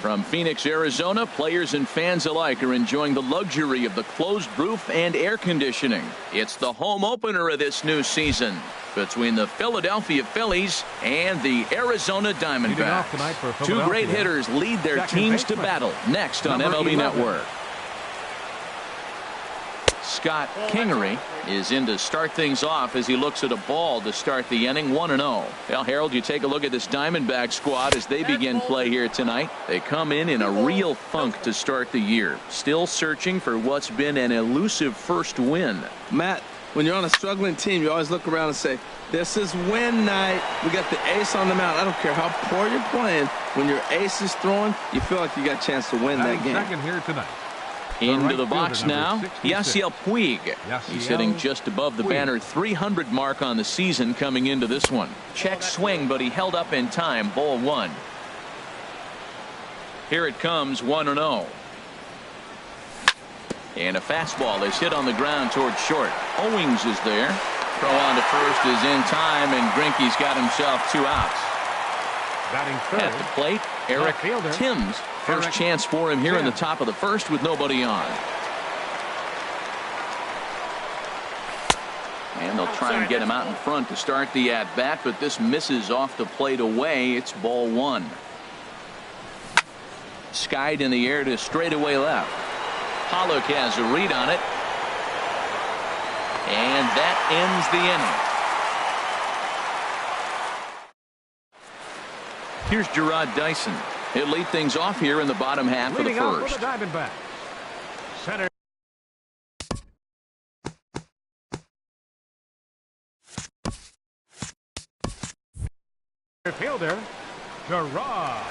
From Phoenix, Arizona, players and fans alike are enjoying the luxury of the closed roof and air conditioning. It's the home opener of this new season between the Philadelphia Phillies and the Arizona Diamondbacks. Two great hitters lead their teams to battle next on MLB Network. Scott Kingery is in to start things off as he looks at a ball to start the inning. 1-0. Well, Harold, you take a look at this Diamondback squad as they begin play here tonight. They come in a real funk to start the year, still searching for what's been an elusive first win. Matt, when you're on a struggling team, you always look around and say, this is win night. We got the ace on the mound. I don't care how poor you're playing. When your ace is throwing, you feel like you got a chance to win that game. Second here tonight. Into the box now, Yasiel Puig. He's hitting just above the banner 300 mark on the season coming into this one. Check swing, but he held up in time. Ball 1. Here it comes, 1-0. And a fastball is hit on the ground towards short. Owings is there. Throw on to first is in time, and Greinke's got himself 2 outs. At the plate, Eric Timms. First chance for him here in the top of the first with nobody on. And they'll try and get him out in front to start the at-bat, but this misses off the plate away. It's ball 1. Skied in the air to straightaway left. Pollock has a read on it. And that ends the inning. Here's Gerard Dyson. He'll lead things off here in the bottom half of the first. Center. Fielder, Gerard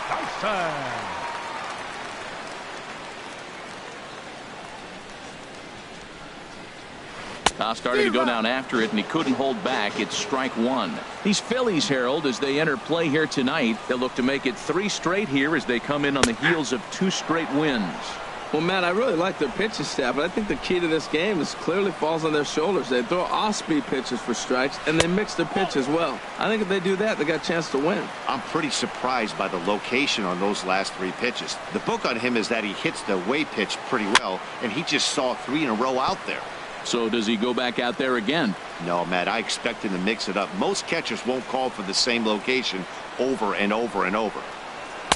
Dyson. Started to go down after it, and he couldn't hold back. It's strike 1. These Phillies, Harold, as they enter play here tonight, they'll look to make it 3 straight here as they come in on the heels of 2 straight wins. Well, Matt, I really like their pitching staff, but I think the key to this game is clearly falls on their shoulders. They throw off-speed pitches for strikes, and they mix their pitch as well. I think if they do that, they got a chance to win. I'm pretty surprised by the location on those last 3 pitches. The book on him is that he hits the away pitch pretty well, and he just saw 3 in a row out there. So does he go back out there again? No, Matt, I expect him to mix it up. Most catchers won't call for the same location over and over and over.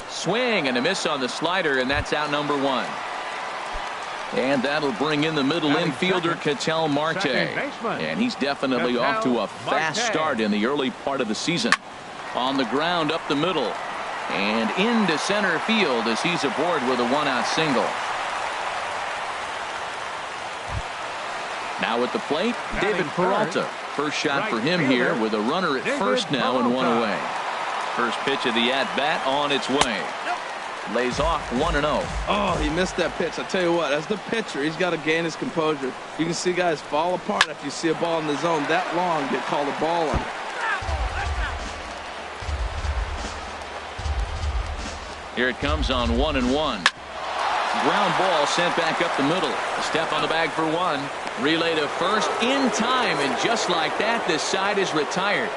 Swing and a miss on the slider, and that's out number 1. And that'll bring in the middle infielder, Ketel Marte. And he's definitely off to a fast start in the early part of the season. On the ground up the middle. And into center field as he's aboard with a 1-out single. Now at the plate, David Peralta. First shot for him here with a runner at first now and 1 away. First pitch of the at-bat on its way. Lays off 1-0. Oh, he missed that pitch. I tell you what, as the pitcher, he's got to gain his composure. You can see guys fall apart if you see a ball in the zone that long, get called a ball on it. Here it comes on 1-1. Ground ball sent back up the middle. A step on the bag for 1. Relay to first in time, and just like that, this side is retired.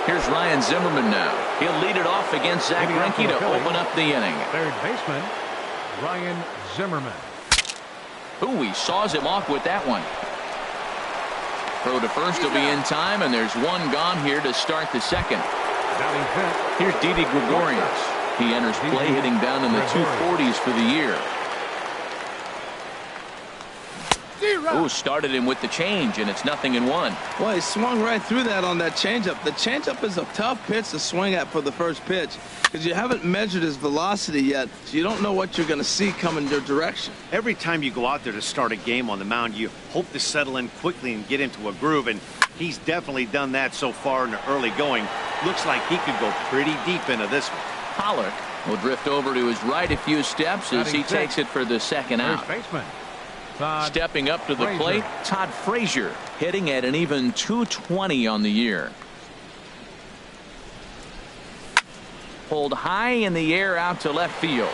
Here's Ryan Zimmerman now. He'll lead it off against Zach Greinke to open up the inning. Third baseman, Ryan Zimmerman. Ooh, he saws him off with that one. Throw to first will be in time, and there's 1 gone here to start the second. Here's Didi Gregorius. He enters play hitting down in the 240s for the year. Ooh, started him with the change, and it's 0-1. Well, he swung right through that on that changeup. The changeup is a tough pitch to swing at for the first pitch because you haven't measured his velocity yet, so you don't know what you're going to see coming your direction. Every time you go out there to start a game on the mound, you hope to settle in quickly and get into a groove, and he's definitely done that so far in the early going. Looks like he could go pretty deep into this one. Pollock will drift over to his right a few steps as he takes it for the second out. Stepping up to the plate, Todd Frazier, hitting at an even .220 on the year. Pulled high in the air out to left field.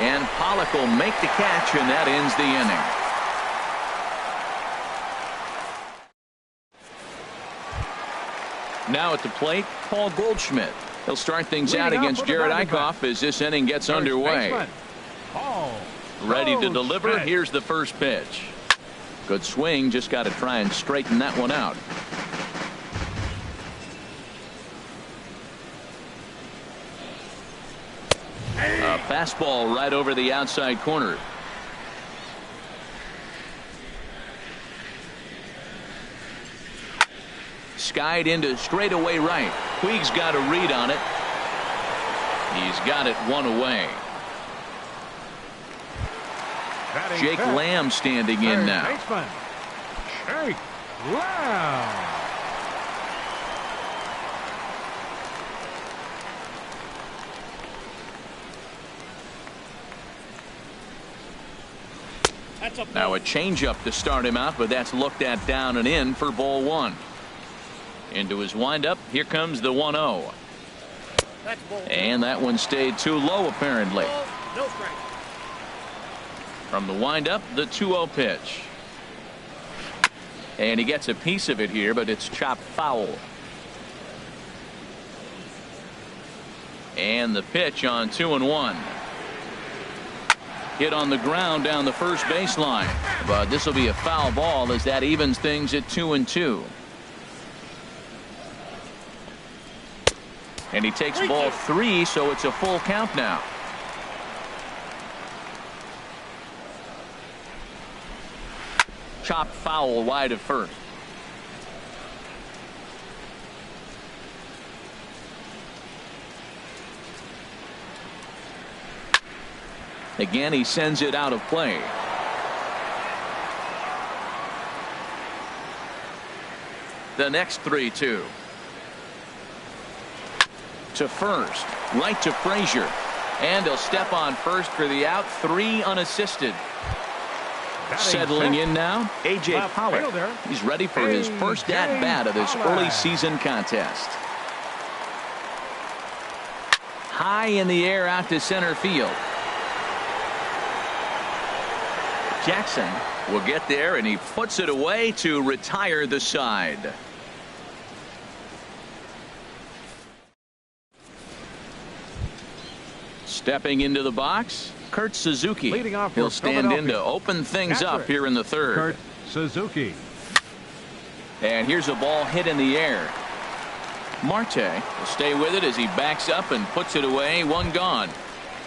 And Pollock will make the catch, and that ends the inning. Now at the plate, Paul Goldschmidt. He'll start things out against Jared Eichhoff as this inning gets underway. Ready to deliver. Here's the first pitch. Good swing. Just got to try and straighten that one out. A fastball right over the outside corner. Skied into straightaway right. Puig's got a read on it. He's got it one away. Jake Lamb standing in now. Jake Lamb. Now a changeup to start him out, but that's looked at down and in for ball one. Into his windup. Here comes the 1-0. And that one stayed too low apparently. From the windup, the 2-0 pitch. And he gets a piece of it here, but it's chopped foul. And the pitch on 2-1. Hit on the ground down the first baseline. But this will be a foul ball as that evens things at 2-2. And he takes ball 3, so it's a full count now. Chopped foul wide of first. Again, he sends it out of play. The next 3-2. To first, right to Frazier, and he'll step on first for the out. 3 unassisted. Settling in now, A.J. Pollock. He's ready for his first at-bat of this early season contest. High in the air out to center field. Jackson will get there, and he puts it away to retire the side. Stepping into the box, Kurt Suzuki. He'll stand in to open things up here in the third. Kurt Suzuki. And here's a ball hit in the air. Marte will stay with it as he backs up and puts it away. One gone.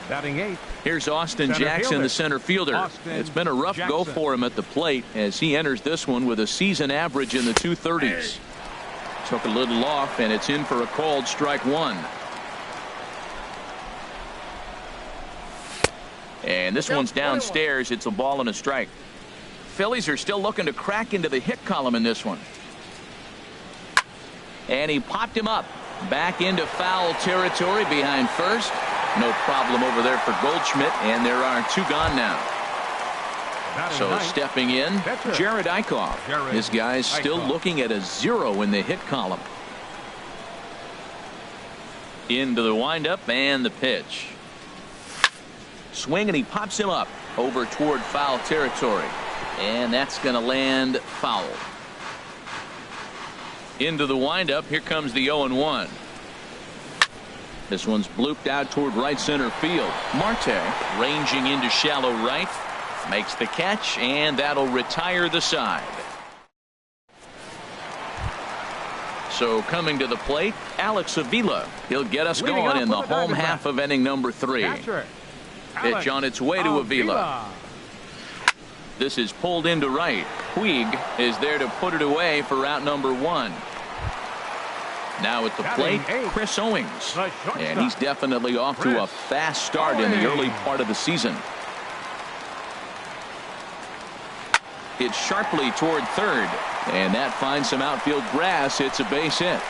Batting 8. Here's Austin Jackson, the center fielder. It's been a rough go for him at the plate as he enters this one with a season average in the 230s. Took a little off, and it's in for a called strike 1. And this one's downstairs. It's a ball and a strike. Phillies are still looking to crack into the hit column in this one. And he popped him up. Back into foul territory behind first. No problem over there for Goldschmidt, and there are 2 gone now. So stepping in, Jared Eichhoff. This guy's still looking at a 0 in the hit column. Into the windup and the pitch. Swing, and he pops him up over toward foul territory. And that's going to land foul. Into the windup. Here comes the 0-1. This one's blooped out toward right center field. Marte ranging into shallow right. Makes the catch, and that'll retire the side. So coming to the plate, Alex Avila. He'll get us going in the home half of inning number 3. Pitch on its way to Avila. This is pulled into right. Puig is there to put it away for out number 1. Now at the plate, Chris Owings. And he's definitely off to a fast start in the early part of the season. It's sharply toward third. And that finds some outfield grass. It's a base hit.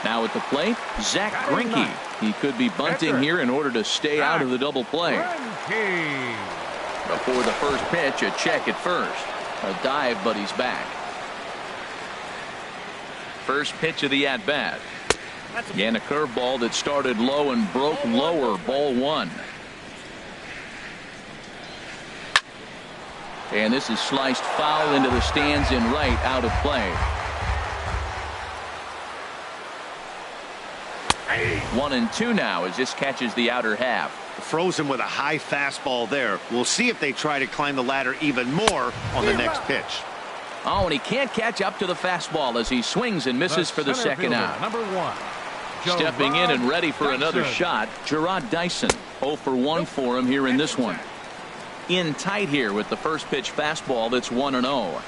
Now at the plate, Zach Greinke. He could be bunting here in order to stay out of the double play. Before the first pitch, a check at first. A dive, but he's back. First pitch of the at-bat. Again, a curveball that started low and broke lower. Ball 1. And this is sliced foul into the stands in right, out of play. 1-2 now as this catches the outer half. Frozen with a high fastball there. We'll see if they try to climb the ladder even more on the next pitch. Oh, and he can't catch up to the fastball as he swings and misses for the second out. Number 1. Stepping in and ready for another shot, Gerard Dyson. 0 for 1 for him here in this one. In tight here with the first pitch fastball that's 1-0.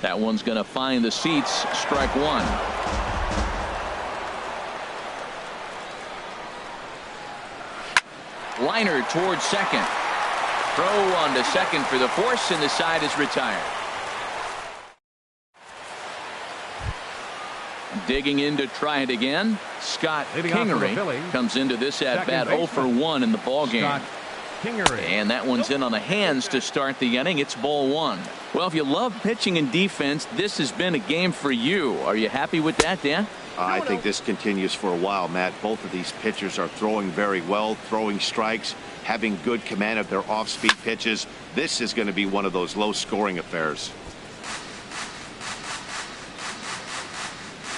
That one's going to find the seats. Strike one. Liner towards second. Throw on to second for the force, and the side is retired. Digging in to try it again. Scott Kingery comes into this at bat 0 for 1 in the ball game. And that one's in on the hands to start the inning. It's ball one. Well, if you love pitching and defense, this has been a game for you. Are you happy with that, Dan? I think this continues for a while, Matt. Both of these pitchers are throwing very well, throwing strikes, having good command of their off-speed pitches. This is going to be one of those low-scoring affairs.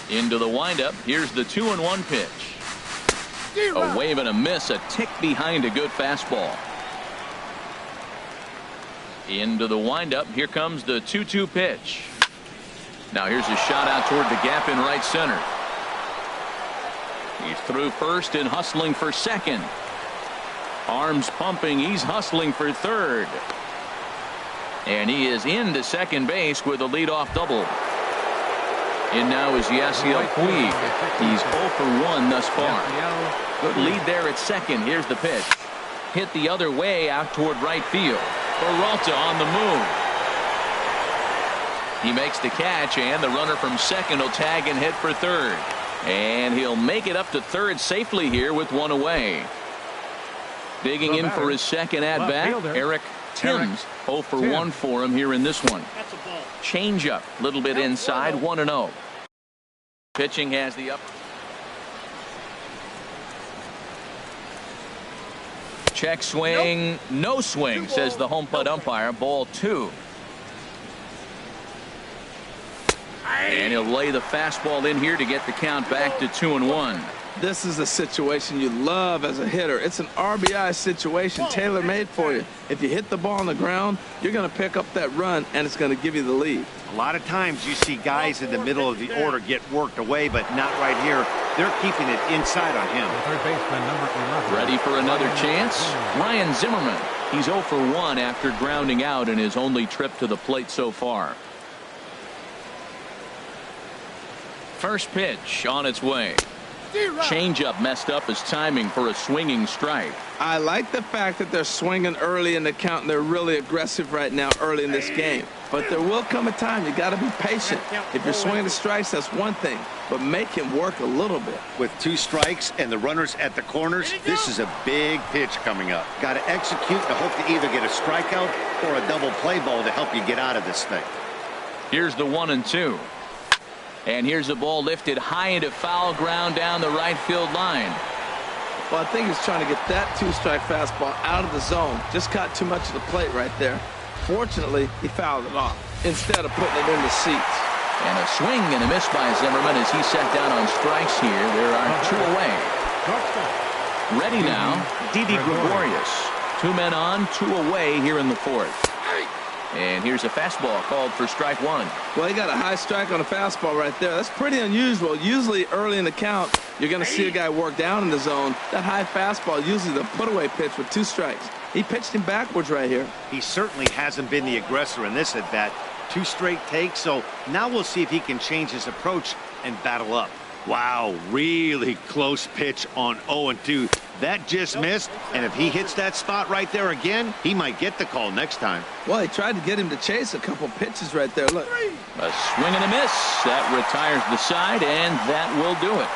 Into the windup. Here's the 2-1 pitch. A wave and a miss, a tick behind a good fastball. Into the windup. Here comes the 2-2 pitch. Now here's a shot out toward the gap in right center. He's through first and hustling for second. Arms pumping. He's hustling for third. And he is into second base with a leadoff double. And now is Yasiel Puig. He's 0 for 1 thus far. Good lead there at second. Here's the pitch. Hit the other way out toward right field. Peralta on the move. He makes the catch, and the runner from second will tag and hit for third. And he'll make it up to third safely here with one away. Digging in for his second at-bat, Eric Timms. 0 for 1 for him here in this one. Change up, a little bit inside, 1-0. Pitching has the up. Check swing, no swing, says the home plate umpire. Ball 2. And he'll lay the fastball in here to get the count back to 2-1. This is a situation you love as a hitter. It's an RBI situation tailor-made for you. If you hit the ball on the ground, you're going to pick up that run, and it's going to give you the lead. A lot of times you see guys in the middle of the order get worked away, but not right here. They're keeping it inside on him. Third baseman, number 11. Ready for another chance? Ryan Zimmerman. He's 0 for 1 after grounding out in his only trip to the plate so far. First pitch on its way. Changeup messed up his timing for a swinging strike. I like the fact that they're swinging early in the count, and they're really aggressive right now early in this game. But there will come a time you got to be patient. If you're swinging the strikes, that's one thing, but make him work a little bit. With 2 strikes and the runners at the corners, this is a big pitch coming up. Got to execute to hope to either get a strikeout or a double play ball to help you get out of this thing. Here's the 1-2. And here's the ball lifted high into foul ground down the right field line. Well, I think he's trying to get that 2-strike fastball out of the zone. Just caught too much of the plate right there. Fortunately, he fouled it off instead of putting it in the seats. And a swing and a miss by Zimmerman as he sat down on strikes here. There are 2 away. Ready now, Didi Gregorius. 2 men on, 2 away here in the 4th. And here's a fastball called for strike 1. Well, he got a high strike on a fastball right there. That's pretty unusual. Usually early in the count, you're going to see a guy work down in the zone. That high fastball, usually the put-away pitch with 2 strikes. He pitched him backwards right here. He certainly hasn't been the aggressor in this at-bat. 2 straight takes, so now we'll see if he can change his approach and battle up. Wow, really close pitch on 0-2. That just missed, and if he hits that spot right there again, he might get the call next time. Well, he tried to get him to chase a couple pitches right there. Look. A swing and a miss. That retires the side, and that will do it.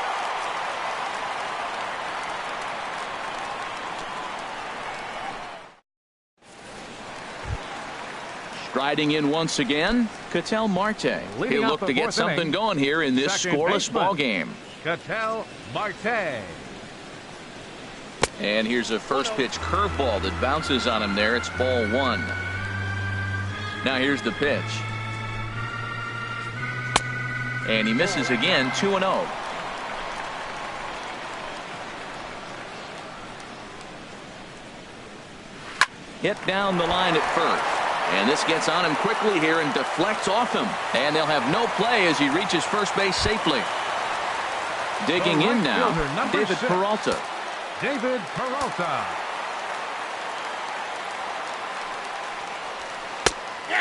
Striding in once again, Ketel Marte. He'll look to get something going here in this scoreless ball game. Ketel Marte. And here's a first pitch curveball that bounces on him there. It's ball 1. Now here's the pitch. And he misses again, 2-0. Hit down the line at first. And this gets on him quickly here and deflects off him. And they'll have no play as he reaches first base safely. Digging in now, David Peralta. David Peralta.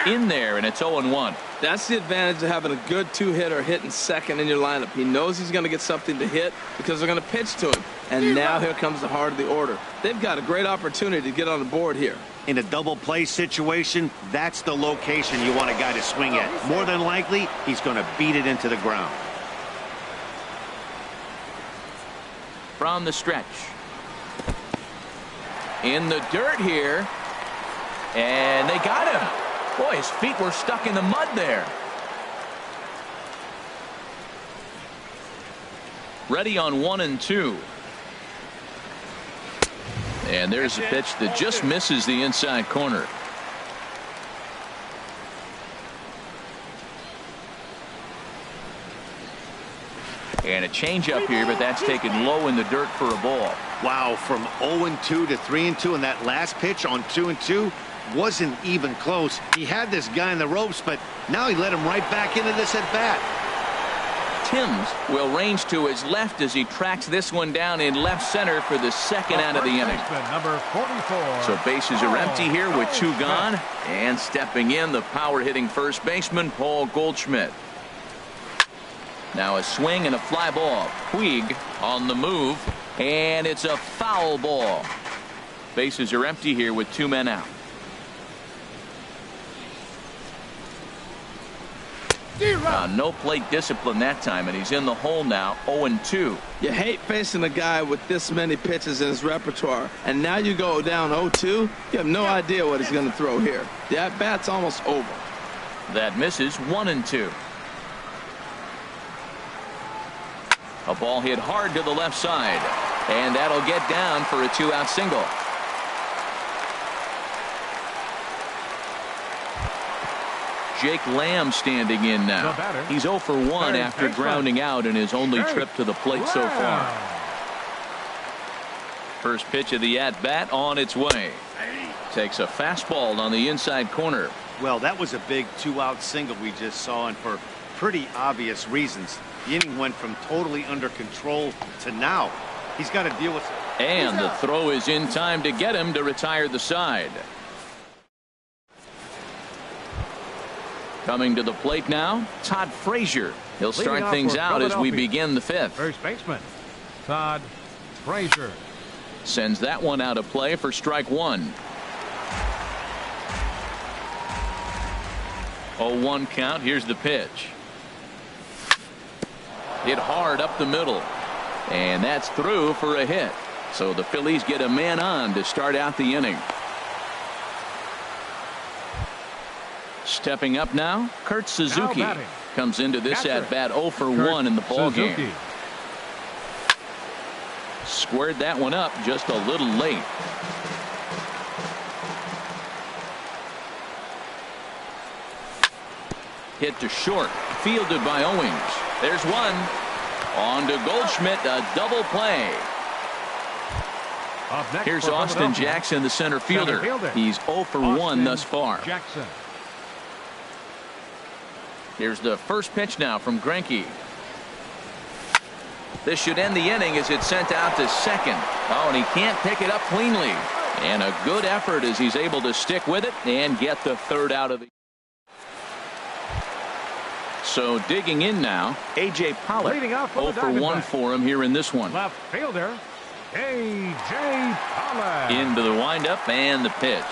In there, and it's 0-1. That's the advantage of having a good two-hitter hitting second in your lineup. He knows he's going to get something to hit because they're going to pitch to him. And now here comes the heart of the order. They've got a great opportunity to get on the board here. In a double play situation, that's the location you want a guy to swing at. More than likely, he's going to beat it into the ground. From the stretch. In the dirt here. And they got him. Boy, his feet were stuck in the mud there. Ready on 1-2. And there's a pitch that just misses the inside corner. And a changeup here, but that's taken low in the dirt for a ball. Wow, from 0-2 to 3-2, and that last pitch on 2-2 wasn't even close. He had this guy in the ropes, but now he let him right back into this at bat. Timms will range to his left as he tracks this one down in left center for the second out of the inning. Number 44. So bases are empty here with two gone. And stepping in, the power-hitting first baseman, Paul Goldschmidt. Now a swing and a fly ball. Puig on the move, and it's a foul ball. Bases are empty here with two men out. No plate discipline that time, and he's in the hole now, 0-2. You hate facing a guy with this many pitches in his repertoire, and now you go down 0-2. You have no idea what he's going to throw here. The at-bat's almost over. That misses, 1-2. A ball hit hard to the left side, and that'll get down for a two-out single. Jake Lamb standing in now. He's 0 for 1 after grounding out in his only trip to the plate so far. First pitch of the at-bat on its way. Takes a fastball on the inside corner. Well, that was a big two-out single we just saw, and for pretty obvious reasons. The inning went from totally under control to now. He's got to deal with it. And the throw is in time to get him to retire the side. Coming to the plate now, Todd Frazier. He'll start things out as we begin the fifth. First baseman, Todd Frazier. Sends that one out of play for strike one. 0-1 count. Here's the pitch. Hit hard up the middle. And that's through for a hit. So the Phillies get a man on to start out the inning. Stepping up now, Kurt Suzuki comes into this at-bat 0 for 1 in the ballgame. Squared that one up just a little late. Hit to short, fielded by Owings. There's one. On to Goldschmidt, a double play. Here's Austin Jackson, the center fielder. He's 0 for 1 thus far. Jackson. Here's the first pitch now from Greinke. This should end the inning as it's sent out to second. Oh, and he can't pick it up cleanly. And a good effort as he's able to stick with it and get the third out of the. So digging in now, A.J. Pollock. 0 for 1 for him here in this one. Left fielder, A.J. Pollock. Into the windup and the pitch.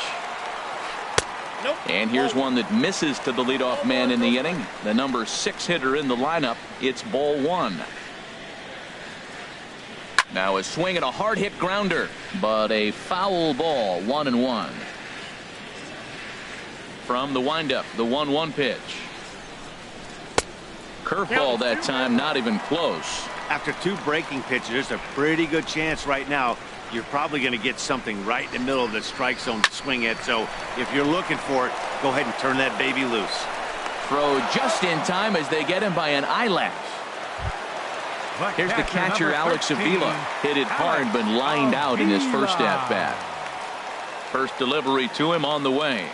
And here's one that misses to the leadoff man in the inning. The number 6 hitter in the lineup. It's ball one. Now a swing and a hard hit grounder, but a foul ball, 1-1. From the windup, the 1-1 pitch. Curveball that time, not even close. After two breaking pitches, there's a pretty good chance right now you're probably going to get something right in the middle of the strike zone to swing at. So if you're looking for it, go ahead and turn that baby loose. Throw just in time as they get him by an eyelash. Here's the catcher, Alex Avila. Hit it hard, but lined out in his first at-bat. First delivery to him on the way.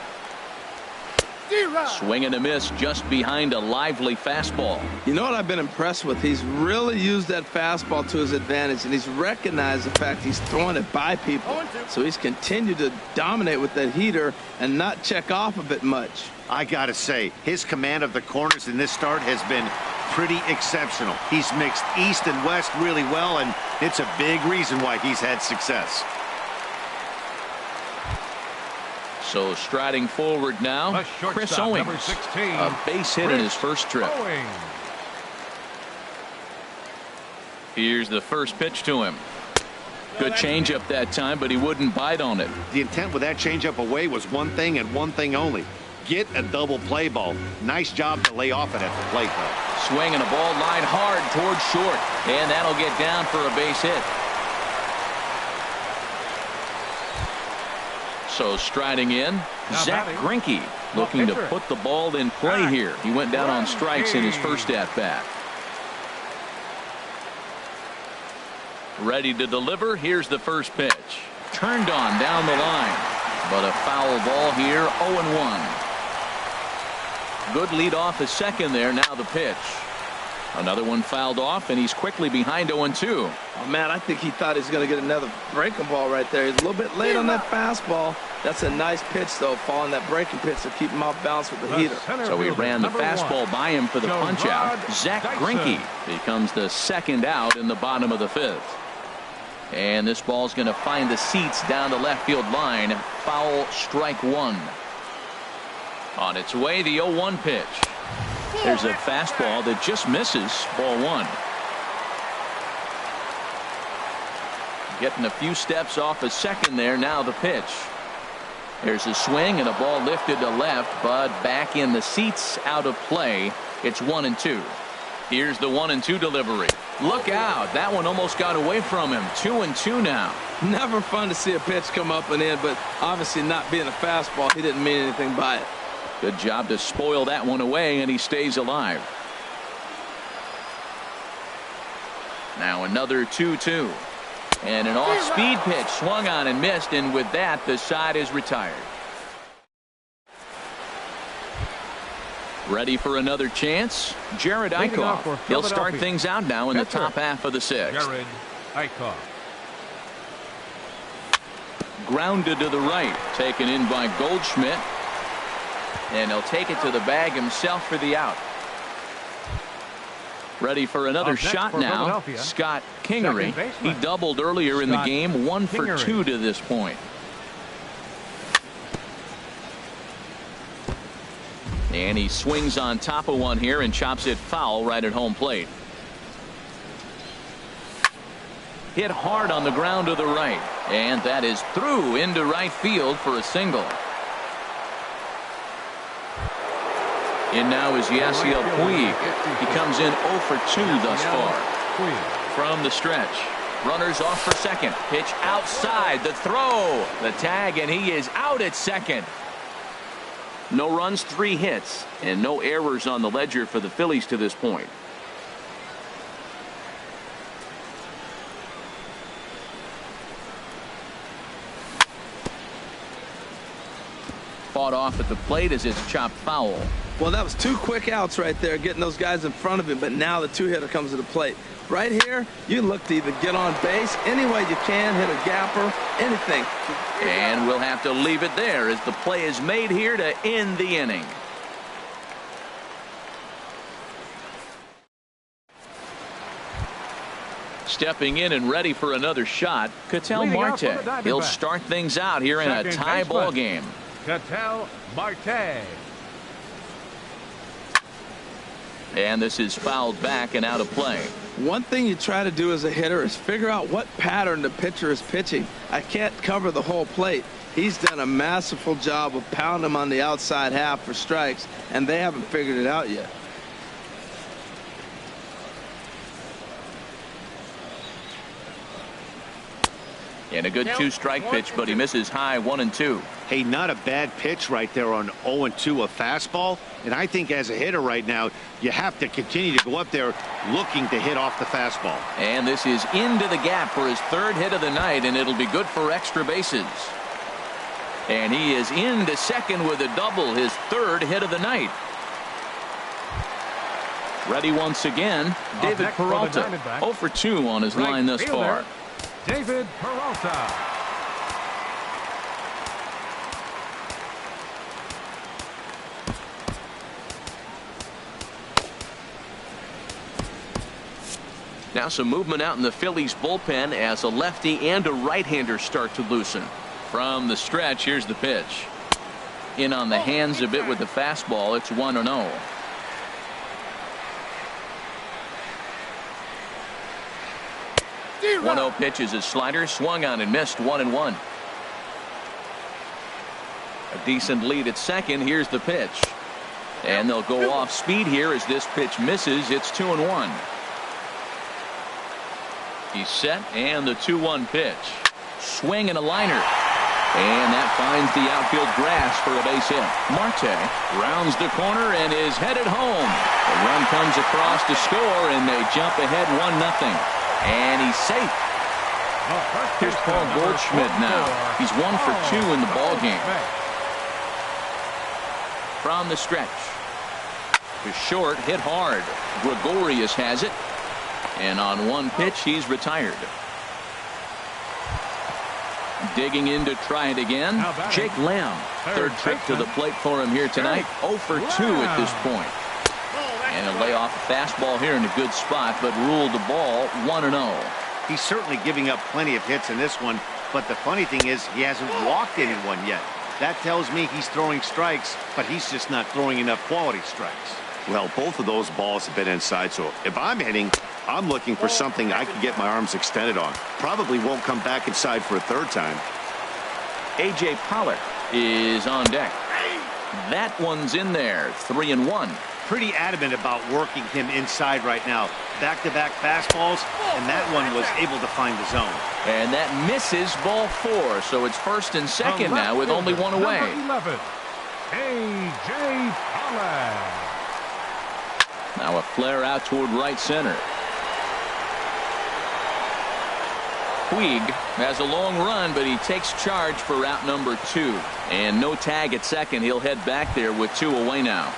Swing and a miss just behind a lively fastball. You know what I've been impressed with? He's really used that fastball to his advantage, and he's recognized the fact he's throwing it by people. So he's continued to dominate with that heater and not check off a bit much. I got to say, his command of the corners in this start has been pretty exceptional. He's mixed east and west really well, and it's a big reason why he's had success. So striding forward now, Chris Owings, a base hit in his first trip. Here's the first pitch to him. Good changeup that time, but he wouldn't bite on it. The intent with that changeup away was one thing and one thing only. Get a double play ball. Nice job to lay off it at the plate, though. Swing and a ball lined hard towards short, and that'll get down for a base hit. So striding in, Zach Greinke looking to put the ball in play here. He went down on strikes in his first at-bat. Ready to deliver. Here's the first pitch. Turned on down the line, but a foul ball here, 0-1. Good lead off the second there. Now the pitch. Another one fouled off, and he's quickly behind 0-2. Oh, man, I think he thought he was going to get another breaking ball right there. He's a little bit late on that fastball. That's a nice pitch, though, following that breaking pitch to keep him off balance with the heater. So he ran the fastball by him for the punch-out. Zach Greinke becomes the second out in the bottom of the fifth. And this ball's going to find the seats down the left field line. Foul, strike one. On its way, the 0-1 pitch. There's a fastball that just misses. Ball one. Getting a few steps off a second there. Now the pitch. There's a swing and a ball lifted to left, but back in the seats, out of play. It's 1-2. Here's the 1-2 delivery. Look out. That one almost got away from him. 2-2 now. Never fun to see a pitch come up and in, but obviously not being a fastball, he didn't mean anything by it. Good job to spoil that one away, and he stays alive. Now another 2-2. And an off-speed pitch swung on and missed, and with that, the side is retired. Ready for another chance? Jared Eichhoff. He'll start things out now in the top half of the sixth. Jared Eichhoff. Grounded to the right. Taken in by Goldschmidt. And he'll take it to the bag himself for the out. Ready for another shot now. Scott Kingery. He doubled earlier in the game. 1 for 2 to this point. And he swings on top of one here and chops it foul right at home plate. Hit hard on the ground to the right. And that is through into right field for a single. In now is Yasiel Puig. He comes in 0 for 2 thus far. From the stretch. Runners off for second. Pitch outside. The throw. The tag, and he is out at second. No runs, 3 hits, and no errors on the ledger for the Phillies to this point. Fought off at the plate as it's chopped foul. Well, that was 2 quick outs right there, getting those guys in front of him, but now the 2-hitter comes to the plate. Right here, you look to either get on base any way you can, hit a gapper, anything. And we'll have to leave it there as the play is made here to end the inning. Stepping in and ready for another shot, Ketel Marte. He'll start things out here in a tie ball game. Ketel Marte. And this is fouled back and out of play. One thing you try to do as a hitter is figure out what pattern the pitcher is pitching. I can't cover the whole plate. He's done a masterful job of pounding him on the outside half for strikes, and they haven't figured it out yet. And a good two-strike pitch, but he misses high 1-2. Hey, not a bad pitch right there on 0-2, a fastball. And I think as a hitter right now, you have to continue to go up there looking to hit off the fastball. And this is into the gap for his third hit of the night, and it'll be good for extra bases. And he is into second with a double, his third hit of the night. Ready once again, David Peralta. 0 for 2 on his line thus far. David Peralta. Now some movement out in the Phillies bullpen as a lefty and a right-hander start to loosen. From the stretch, here's the pitch. In on the hands a bit with the fastball. It's 1-0. 1-0 pitch is a slider, swung on and missed, 1-1. A decent lead at second. Here's the pitch. And they'll go off speed here as this pitch misses. It's 2-1. He's set, and the 2-1 pitch. Swing and a liner. And that finds the outfield grass for a base hit. Marte rounds the corner and is headed home. The run comes across to score, and they jump ahead 1-0. And he's safe. Here's Paul Goldschmidt now. He's 1 for 2 in the ballgame. From the stretch. To short, hit hard. Gregorius has it. And on one pitch, he's retired. Digging in to try it again. Jake Lamb. Third trip to the plate for him here tonight. 0 for 2 at this point. And a lay off fastball here in a good spot, but ruled the ball 1-0. He's certainly giving up plenty of hits in this one, but the funny thing is he hasn't walked anyone yet. That tells me he's throwing strikes, but he's just not throwing enough quality strikes. Well, both of those balls have been inside, so if I'm hitting, I'm looking for something I can get my arms extended on. Probably won't come back inside for a third time. A.J. Pollock is on deck. That one's in there, 3-1. Pretty adamant about working him inside right now. Back-to-back fastballs, and that one was able to find the zone. And that misses ball 4, so it's first and second now with only one away. Number 11, A.J. Pollock. Now a flare out toward right center. Puig has a long run, but he takes charge for route number 2. And no tag at second. He'll head back there with 2 away now.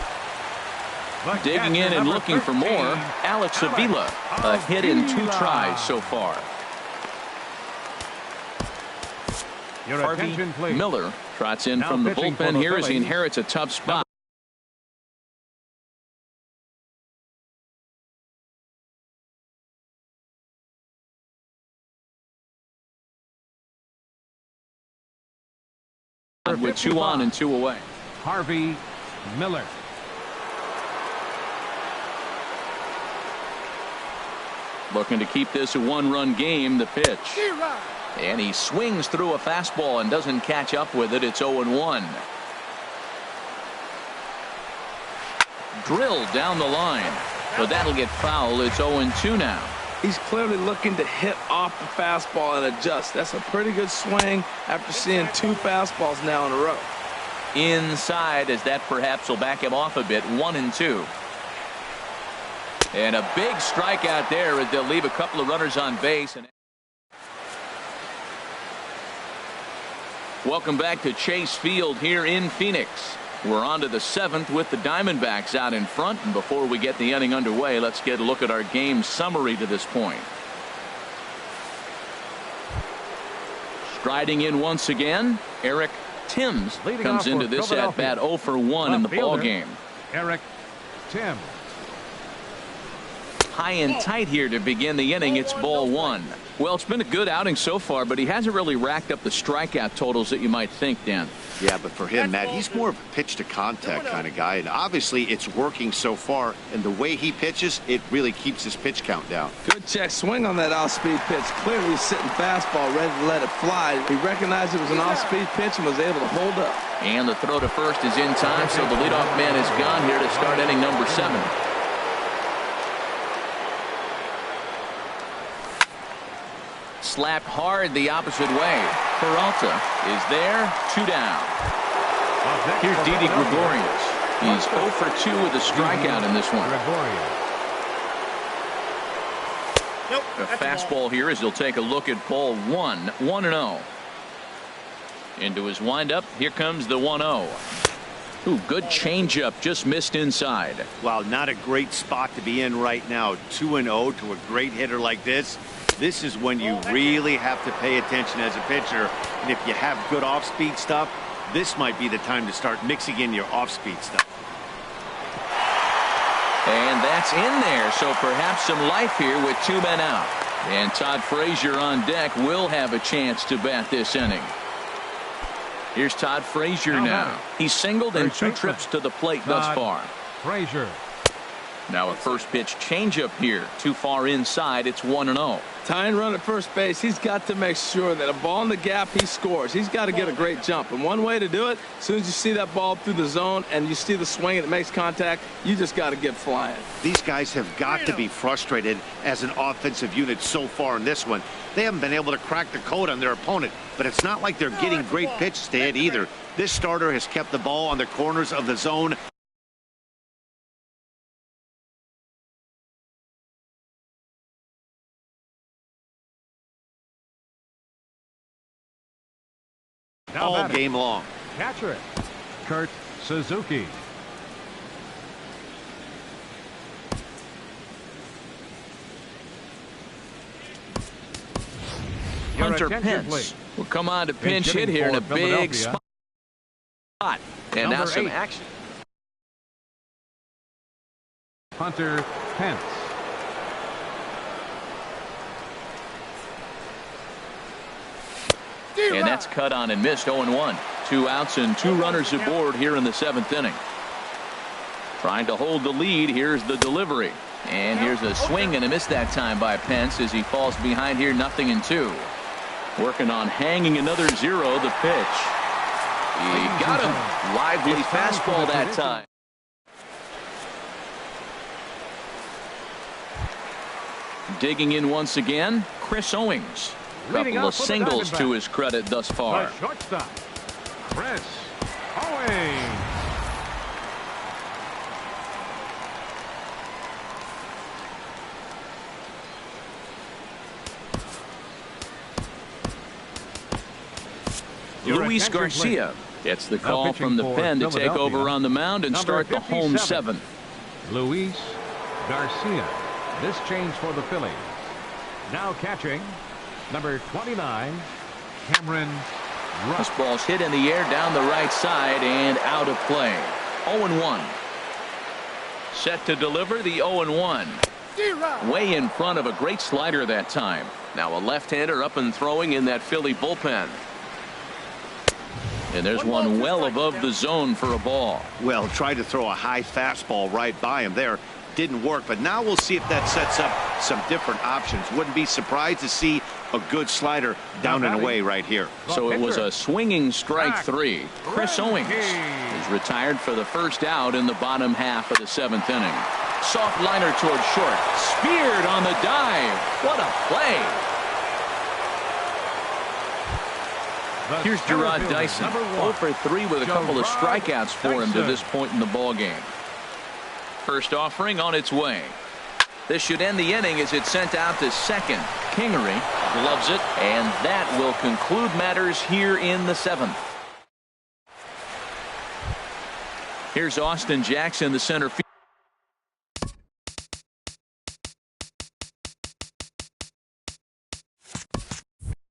Digging in and looking for more, Alex Avila. A hit in 2 tries so far. Harvey Miller trots in from the bullpen here as he inherits a tough spot. With 2 on and 2 away. Harvey Miller. Looking to keep this a 1-run game. The pitch. And he swings through a fastball and doesn't catch up with it. It's 0-1. Drilled down the line. But that'll get foul. It's 0-2 now. He's clearly looking to hit off the fastball and adjust. That's a pretty good swing after seeing 2 fastballs now in a row. Inside, as that perhaps will back him off a bit. 1-2. And a big strikeout there as they'll leave a couple of runners on base. Welcome back to Chase Field here in Phoenix. We're on to the 7th with the Diamondbacks out in front. And before we get the inning underway, let's get a look at our game summary to this point. Striding in once again, Eric Timms comes into this at bat 0 for 1 in the ball game. Eric Timms. High and tight here to begin the inning. It's ball 1. Well, it's been a good outing so far, but he hasn't really racked up the strikeout totals that you might think, Dan. Yeah, but for him, Matt, he's more of a pitch to contact kind of guy, and obviously it's working so far, and the way he pitches, it really keeps his pitch count down. Good check swing on that off-speed pitch. Clearly sitting fastball ready to let it fly. He recognized it was an off-speed pitch and was able to hold up. And the throw to first is in time, so the leadoff man is gone here to start inning number 7. slapped hard the opposite way. Peralta is there, 2 down. Here's Didi Gregorius. He's 0 for 2 with a strikeout in this one. A fastball here as he'll take a look at ball 1, 1-0. Into his windup, here comes the 1-0. Ooh, good changeup, just missed inside. Wow, not a great spot to be in right now. 2-0 to a great hitter like this. This is when you really have to pay attention as a pitcher. And if you have good off-speed stuff, this might be the time to start mixing in your off-speed stuff. And that's in there, so perhaps some life here with 2 men out. And Todd Frazier on deck will have a chance to bat this inning. Here's Todd Frazier now. He's singled in 2 trips to the plate thus far. Frazier. Now a first pitch changeup here. Too far inside. It's 1-0. Tying run at first base, he's got to make sure that a ball in the gap, he scores. He's got to get a great jump. And one way to do it, as soon as you see that ball through the zone and you see the swing and it makes contact, you just got to get flying. These guys have got to be frustrated as an offensive unit so far in this one. They haven't been able to crack the code on their opponent, but it's not like they're getting great pitches to hit either. This starter has kept the ball on the corners of the zone. All game long. Catcher it. Kurt Suzuki. Hunter Pence will come on to pinch hit here in a big spot. And now some action. Hunter Pence. And that's cut on and missed. 0-1. 2 outs and 2 runners aboard here in the 7th inning. Trying to hold the lead. Here's the delivery. And here's a swing and a miss that time by Pence as he falls behind here 0-2. Working on hanging another 0. The pitch. He got him. Lively fastball that time. Digging in once again, Chris Owings. Couple of singles to his credit thus far. The shortstop, Chris Owings. Luis Garcia gets the call from the pen to take over on the mound and start the home 7th. Luis Garcia. This change for the Phillies. Now catching, number 29, Cameron Rupp. This ball's hit in the air down the right side and out of play. 0-1. Set to deliver the 0-1. Way in front of a great slider that time. Now a left-hander up and throwing in that Philly bullpen. And there's one well above the zone for a ball. Well, tried to throw a high fastball right by him there. Didn't work, but now we'll see if that sets up some different options. Wouldn't be surprised to see a good slider down and away right here. So it was a swinging strike 3. Chris Owings is retired for the first out in the bottom half of the 7th inning. Soft liner toward short. Speared on the dive. What a play. Here's Gerard Dyson. 0 for 3 with a couple of strikeouts for him to this point in the ballgame. First offering on its way. This should end the inning as it's sent out to second. Kingery gloves it, and that will conclude matters here in the 7th. Here's Austin Jackson, the center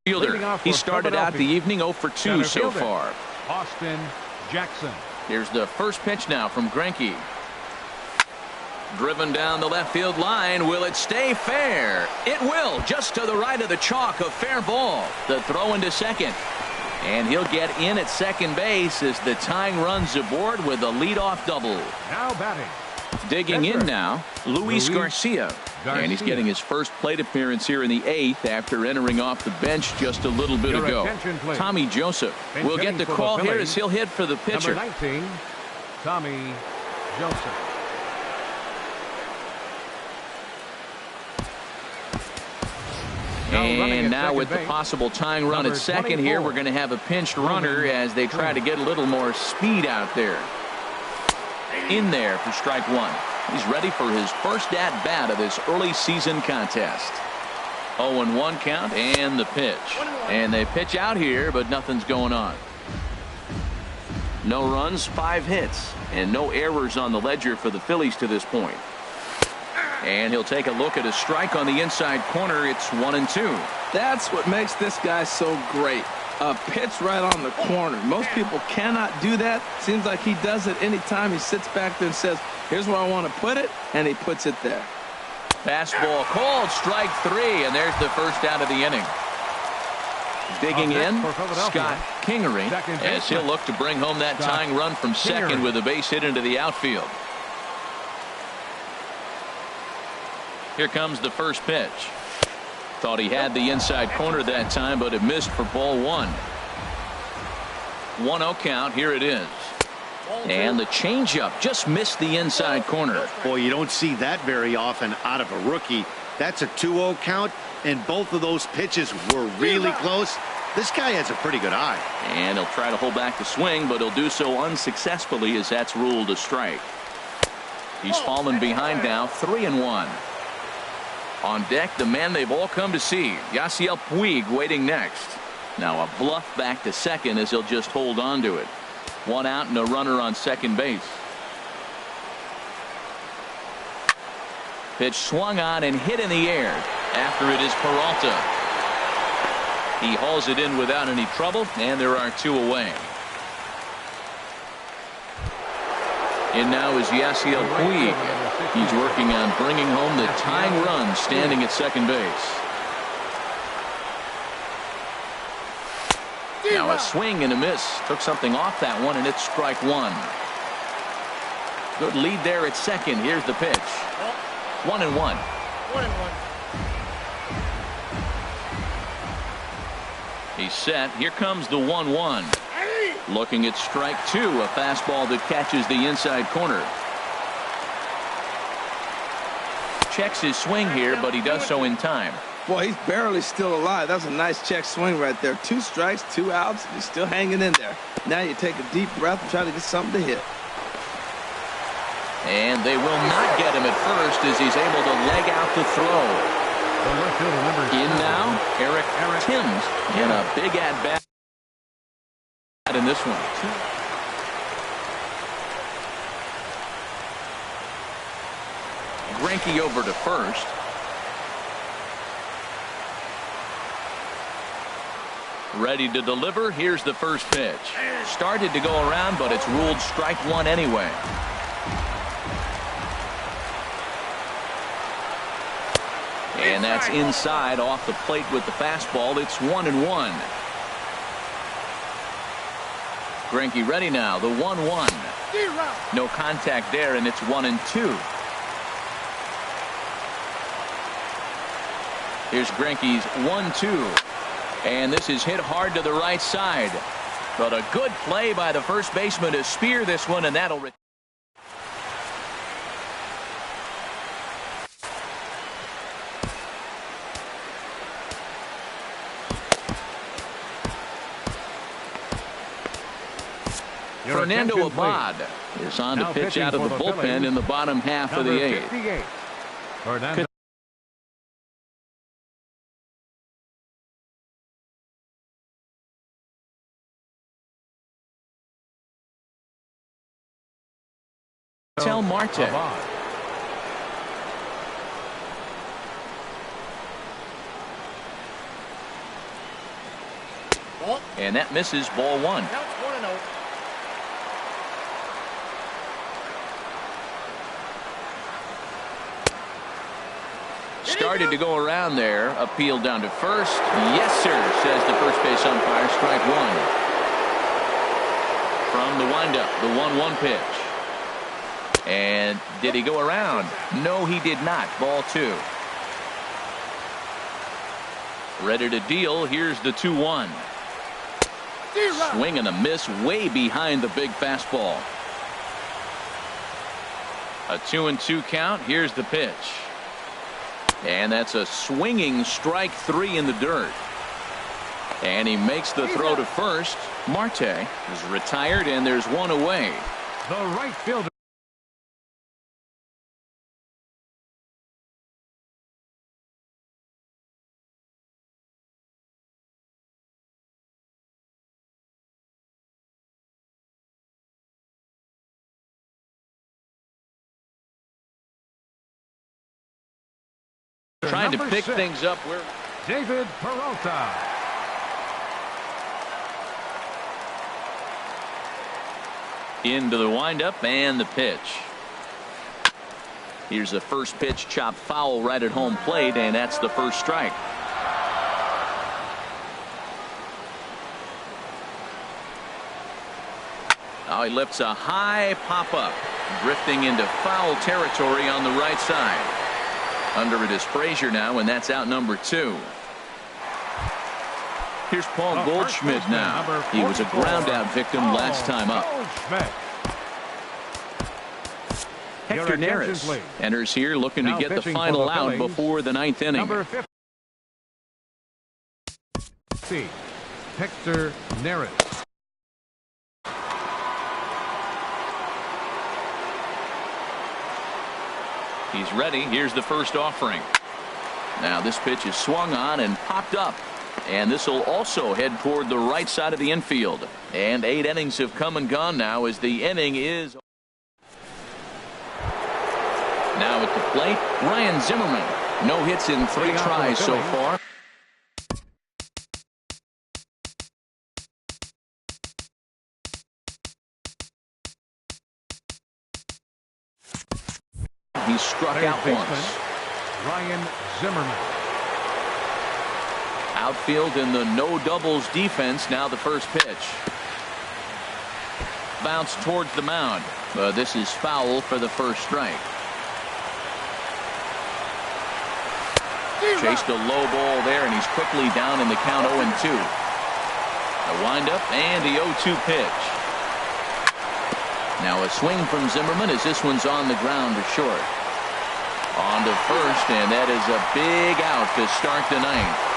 fielder. He started out the evening 0 for 2 so far. Austin Jackson. Here's the first pitch now from Greinke. Driven down the left field line. Will it stay fair? It will. Just to the right of the chalk. A fair ball. The throw into second. And he'll get in at second base as the tying runs aboard with a leadoff double. Now batting. Digging in now, Luis Garcia. And he's getting his first plate appearance here in the 8th after entering off the bench just a little bit ago. Tommy Joseph will get the call here as he'll hit for the pitcher. Number 19, Tommy Joseph. And now with the possible tying run at second here, we're going to have a pinched runner as they try to get a little more speed out there. In there for strike one. He's ready for his first at-bat of this early season contest. 0-1 count and the pitch. And they pitch out here, but nothing's going on. No runs, 5 hits, and no errors on the ledger for the Phillies to this point. And he'll take a look at a strike on the inside corner. It's 1-2. That's what makes this guy so great. A pitch right on the corner. Most people cannot do that. Seems like he does it anytime he sits back there and says, here's where I want to put it, and he puts it there. Fastball called, strike 3, and there's the first out of the inning. Digging in, Scott Kingery, as he'll look to bring home that tying run from second with a base hit into the outfield. Here comes the first pitch. Thought he had the inside corner that time, but it missed for ball 1. 1-0 count. Here it is. And the changeup just missed the inside corner. Boy, you don't see that very often out of a rookie. That's a 2-0 count, and both of those pitches were really close. This guy has a pretty good eye. And he'll try to hold back the swing, but he'll do so unsuccessfully as that's ruled a strike. He's fallen behind now, 3-1. On deck, the man they've all come to see, Yasiel Puig, waiting next. Now a bluff back to second as he'll just hold on to it. 1 out and a runner on second base. Pitch swung on and hit in the air. After it is Peralta. He hauls it in without any trouble, and there are 2 away. And now is Yasiel Puig. He's working on bringing home the tying run, standing at second base. Now a swing and a miss. Took something off that one, and it's strike 1. Good lead there at second. Here's the pitch. 1-1. He's set. Here comes the 1-1. Looking at strike 2, a fastball that catches the inside corner. Checks his swing here, but he does so in time. Boy, he's barely still alive. That's a nice check swing right there. 2 strikes, 2 outs. He's still hanging in there. Now you take a deep breath and try to get something to hit. And they will not get him at first as he's able to leg out the throw. In now, Eric Timms in a big at-bat in this one. Greinke over to first. Ready to deliver. Here's the first pitch. Started to go around, but it's ruled strike 1 anyway. And that's inside off the plate with the fastball. It's 1-1. Greinke ready now. The 1-1. No contact there, and it's 1-2. Here's Greinke's 1-2. And this is hit hard to the right side. But a good play by the first baseman to spear this one, and that'll... Fernando Abad is on to pitch out of the bullpen in the bottom half of the 8th. Fernando. Tell Marte. And that misses, ball 1. Started to go around there. Appeal down to first. Yes, sir, says the first base umpire. Strike 1. From the windup, the 1-1 pitch. And did he go around? No, he did not. Ball 2. Ready to deal. Here's the 2-1. Swing and a miss way behind the big fastball. A 2-2 count. Here's the pitch. And that's a swinging strike 3 in the dirt. And he makes the throw to first. Marte is retired, and there's one away. The right fielder. Trying to Number pick 6, things up where David Peralta. into the windup and the pitch. Here's a first pitch chop foul right at home plate, and that's the first strike. Now he lifts a high pop-up, drifting into foul territory on the right side. Under it is Frazier now, and that's out number 2. Here's Paul Goldschmidt now. He was a ground-out victim last time up. Hector Neris enters here looking to get the final out before the 9th inning. Number 50, Hector Neris. He's ready. Here's the first offering. Now this pitch is swung on and popped up. And this will also head toward the right side of the infield. And 8 innings have come and gone now as the inning is. Now at the plate, Ryan Zimmerman. No hits in 3 tries so far. He struck out once. Ryan Zimmerman. Outfield in the no doubles defense. Now the first pitch. Bounce towards the mound. This is foul for the first strike. Chased a low ball there, and he's quickly down in the count 0-2. A windup and the 0-2 pitch. Now a swing from Zimmerman as this one's on the ground to short. On to first, and that is a big out to start the 9th.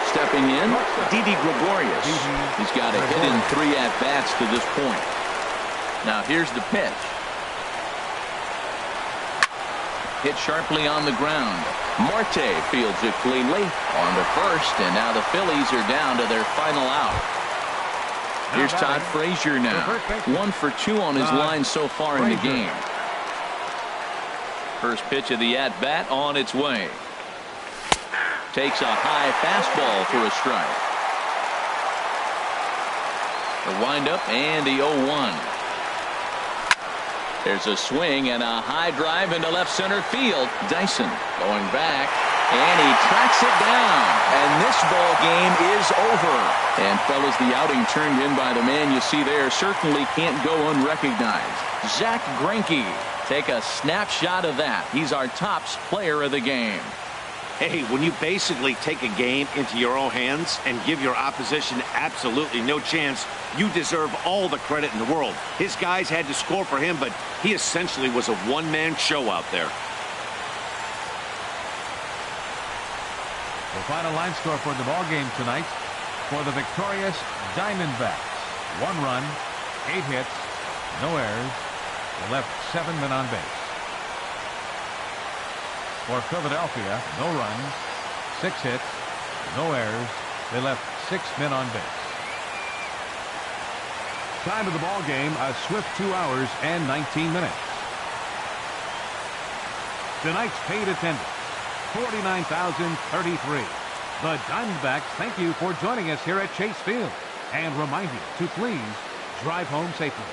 Stepping in, Didi Gregorius. He's got a hit in 3 at-bats to this point. Now here's the pitch. Hit sharply on the ground. Marte fields it cleanly. On to first, and now the Phillies are down to their final out. Here's Todd Frazier now. 1 for 2 on his line so far in the game. First pitch of the at-bat on its way. Takes a high fastball for a strike. The windup and the 0-1. There's a swing and a high drive into left center field. Dyson going back, and he tracks it down. And this ball game is over. And fellas, the outing turned in by the man you see there certainly can't go unrecognized. Zach Greinke. Take a snapshot of that. He's our tops player of the game. Hey, when you basically take a game into your own hands and give your opposition absolutely no chance, you deserve all the credit in the world. His guys had to score for him, but he essentially was a one-man show out there. The final line score for the ball game tonight for the victorious Diamondbacks: 1 run, 8 hits, no errors. They left 7 men on base. For Philadelphia, no runs, 6 hits, no errors. They left 6 men on base. Time of the ball game, a swift 2 hours and 19 minutes. Tonight's paid attendance, 49,033. The Diamondbacks thank you for joining us here at Chase Field and remind you to please drive home safely.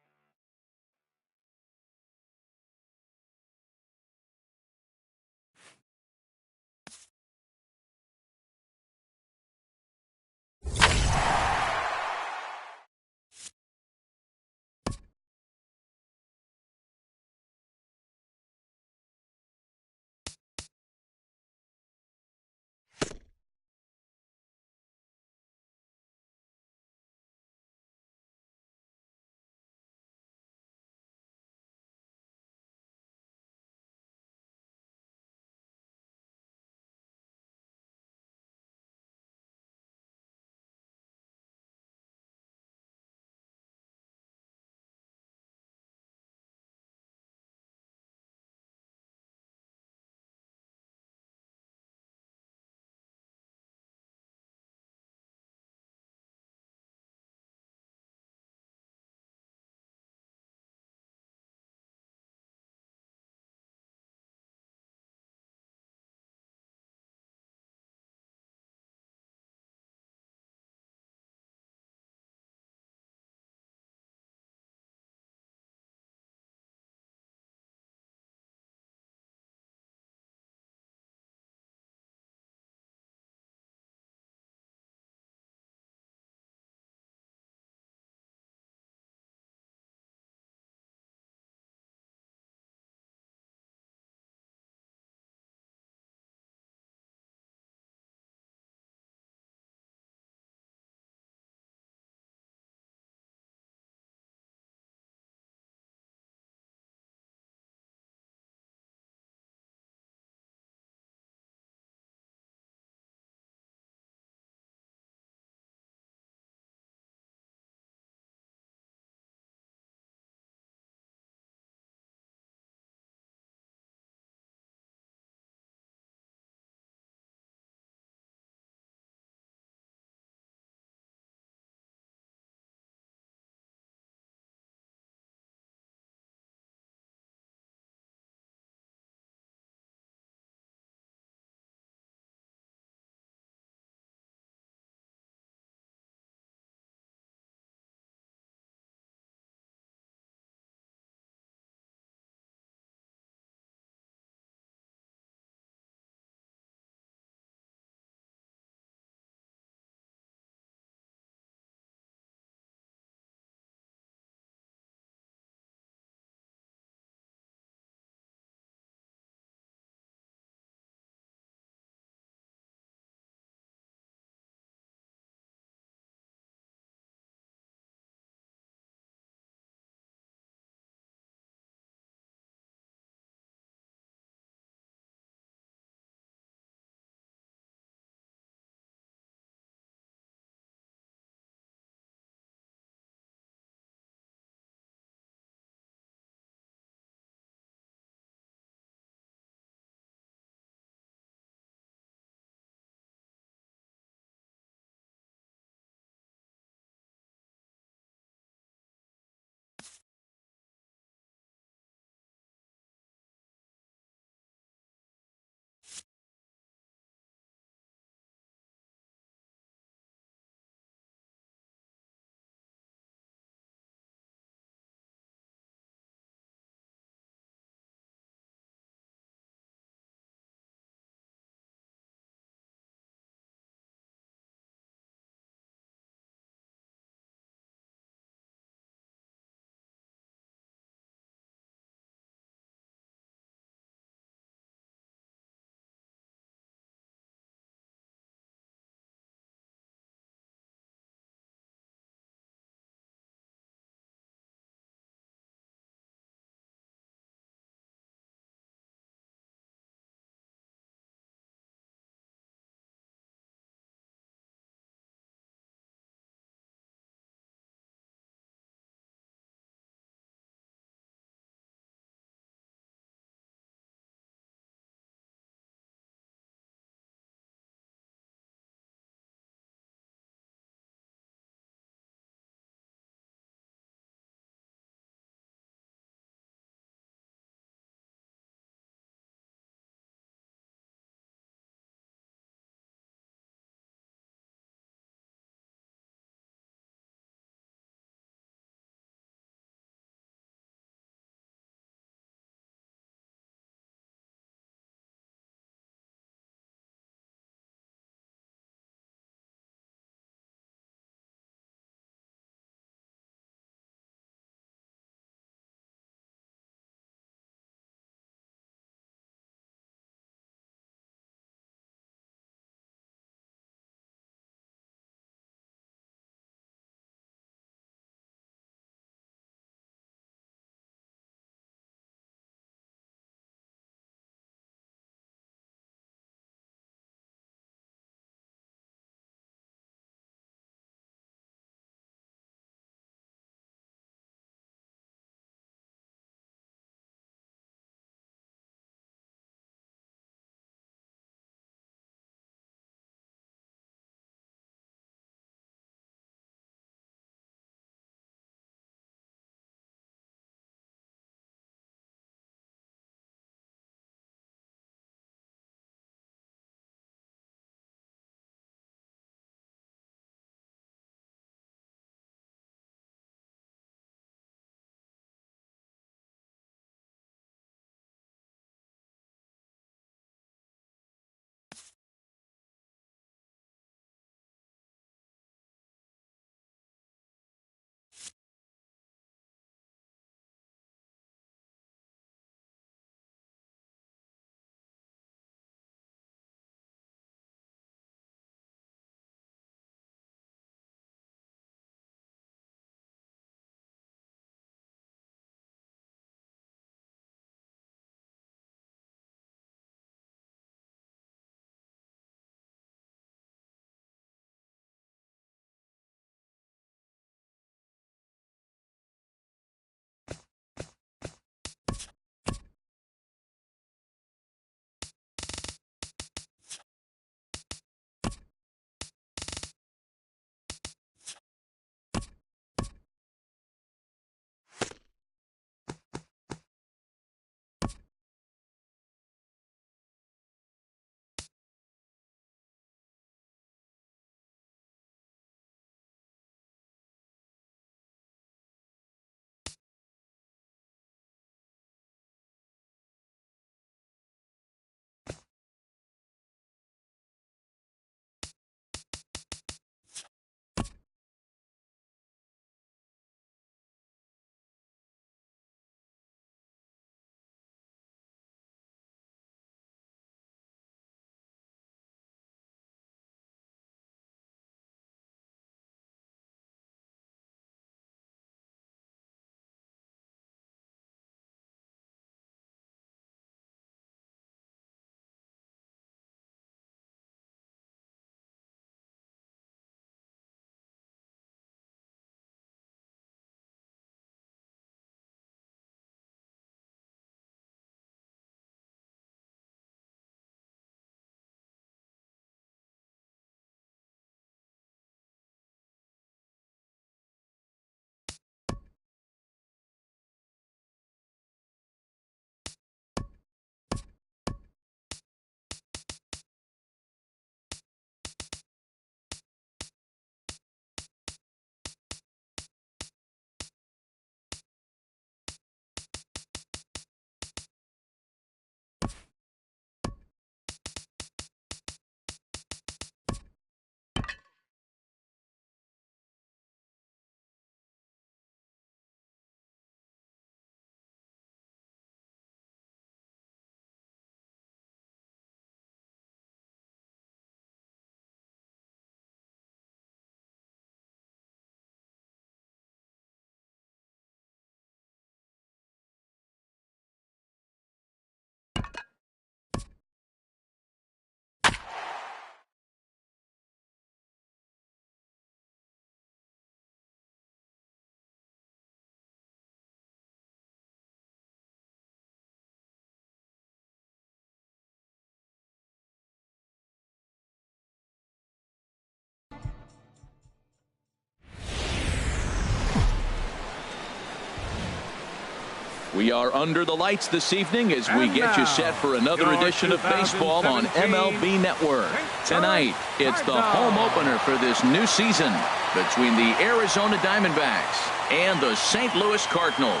We are under the lights this evening as we get you set for another edition of baseball on MLB Network. Tonight, it's the home opener for this new season between the Arizona Diamondbacks and the St. Louis Cardinals.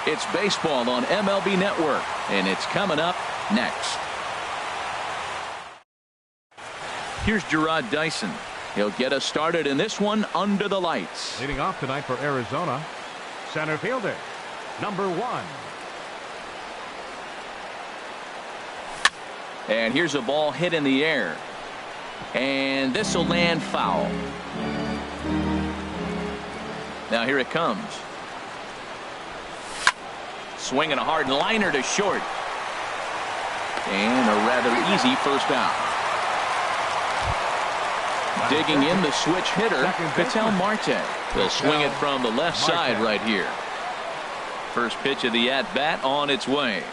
It's baseball on MLB Network, and it's coming up next. Here's Gerard Dyson. He'll get us started in this one under the lights. Leading off tonight for Arizona, center fielder, number 1. And here's a ball hit in the air. And this will land foul. Now here it comes. Swinging a hard liner to short. And a rather easy first out. Digging in the switch hitter, Ketel Marte. They'll swing it from the left side right here. First pitch of the at-bat on its way.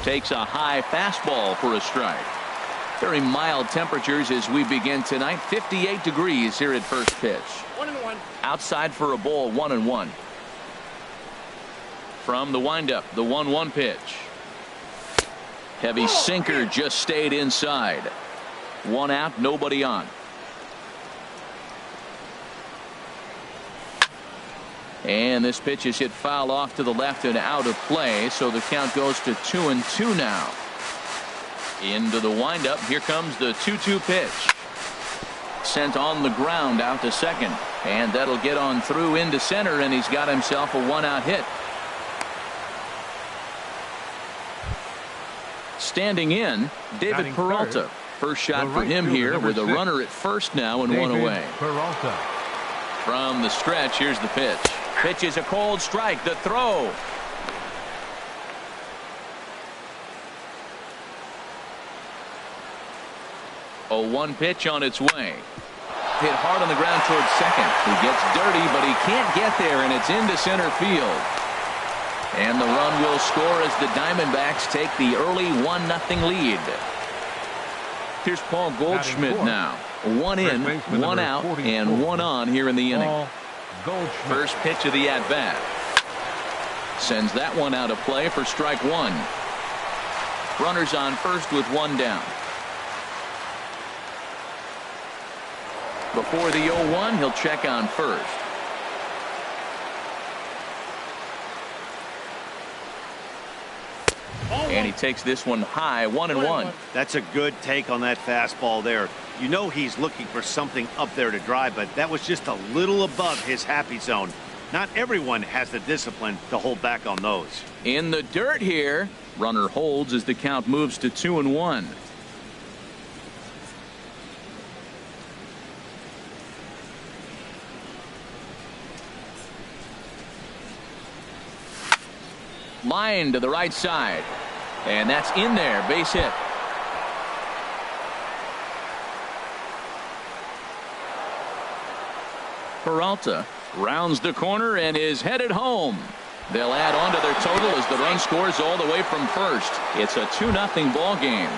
Takes a high fastball for a strike. Very mild temperatures as we begin tonight. 58 degrees here at first pitch. 1-1. Outside for a ball, 1-1. From the windup, the 1-1 pitch. Heavy sinker just stayed inside. 1 out, nobody on. And this pitch is hit foul off to the left and out of play, so the count goes to 2-2 now. Into the windup. Here comes the 2-2 pitch. Sent on the ground out to second, and that'll get on through into center, and he's got himself a 1-out hit. Standing in, David Peralta. First shot for him here with a runner at first now and one away. Peralta. From the stretch, here's the pitch. Pitch is a cold strike. The throw. A 1 pitch on its way. Hit hard on the ground towards second. He gets dirty, but he can't get there, and it's into center field. And the run will score as the Diamondbacks take the early 1-0 lead. Here's Paul Goldschmidt now. 1 in, 1 out, and 1 on here in the inning. First pitch of the at-bat. Sends that one out of play for strike 1. Runners on first with 1 down. Before the 0-1, he'll check on first. And he takes this one high, 1-1. That's a good take on that fastball there. You know he's looking for something up there to drive, but that was just a little above his happy zone. Not everyone has the discipline to hold back on those. In the dirt here. Runner holds as the count moves to 2-1. Line to the right side. And that's in there. Base hit. Peralta rounds the corner and is headed home. They'll add on to their total as the run scores all the way from first. It's a 2-0 ball game.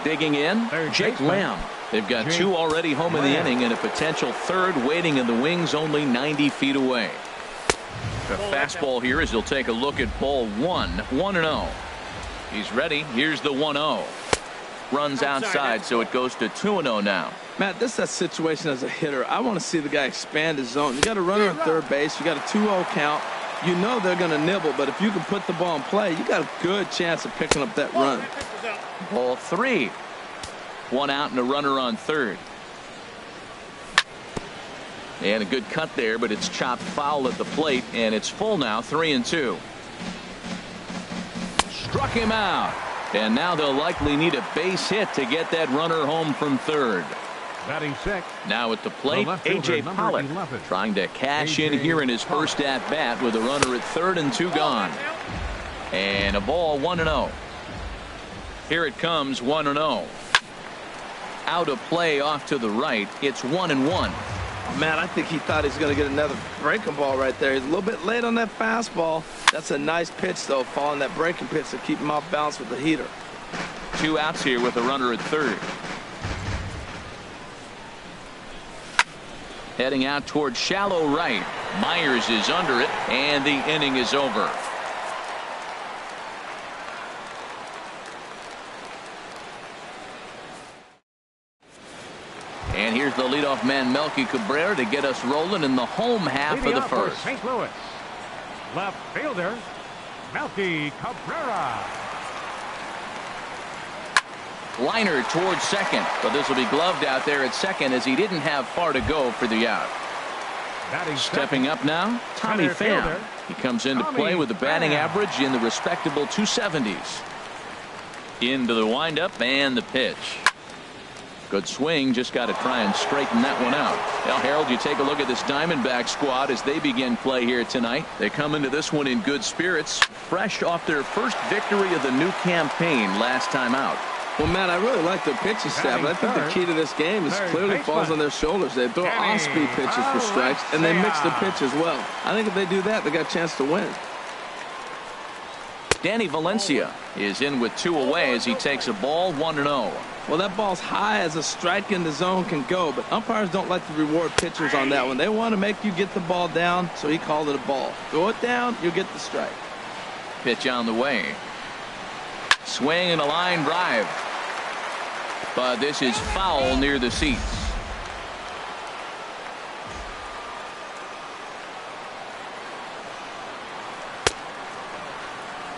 Digging in, Jake Lamb. They've got 2 already home in the inning and a potential 3rd waiting in the wings only 90 feet away. The fastball here as he'll take a look at ball 1, 1-0. He's ready. Here's the 1-0. Runs outside, so it goes to 2-0 now. Matt, this is that situation as a hitter. I want to see the guy expand his zone. You got a runner at third base. You got a 2-0 count. You know they're going to nibble, but if you can put the ball in play, you got a good chance of picking up that run. Ball 3. 1 out and a runner on third. And a good cut there, but it's chopped foul at the plate, and it's full now, 3-2. Struck him out. And now they'll likely need a base hit to get that runner home from third. Batting 6. Now at the plate, A.J. Pollock trying to cash in here in his first at-bat with a runner at third and 2 gone. And a ball, 1-0. Here it comes, 1-0. Out of play off to the right. It's 1-1. Man, I think he thought he was going to get another breaking ball right there. He's a little bit late on that fastball. That's a nice pitch, though, following that breaking pitch to keep him off balance with the heater. 2 outs here with a runner at third. Heading out towards shallow right. Myers is under it, and the inning is over. And here's the leadoff man, Melky Cabrera, to get us rolling in the home half of the first. St. Louis, left fielder, Melky Cabrera. Liner towards second, but this will be gloved out there at second as he didn't have far to go for the out. Stepping up now, Tommy Pham. He comes into play with a batting average in the respectable 270s. Into the windup and the pitch. Good swing, just got to try and straighten that one out. Now, Harold, you take a look at this Diamondback squad as they begin play here tonight. They come into this one in good spirits, fresh off their first victory of the new campaign last time out. Well, Matt, I really like their pitching staff. I think the key to this game is clearly falls on their shoulders. They throw off-speed pitches for strikes, and they mix the pitch as well. I think if they do that, they got a chance to win. Danny Valencia is in with 2 away as he takes a ball 1-0. Well, that ball's high as a strike in the zone can go, but umpires don't like to reward pitchers on that one. They want to make you get the ball down, so he called it a ball. Throw it down, you'll get the strike. Pitch on the way. Swing and a line drive. But this is foul near the seats.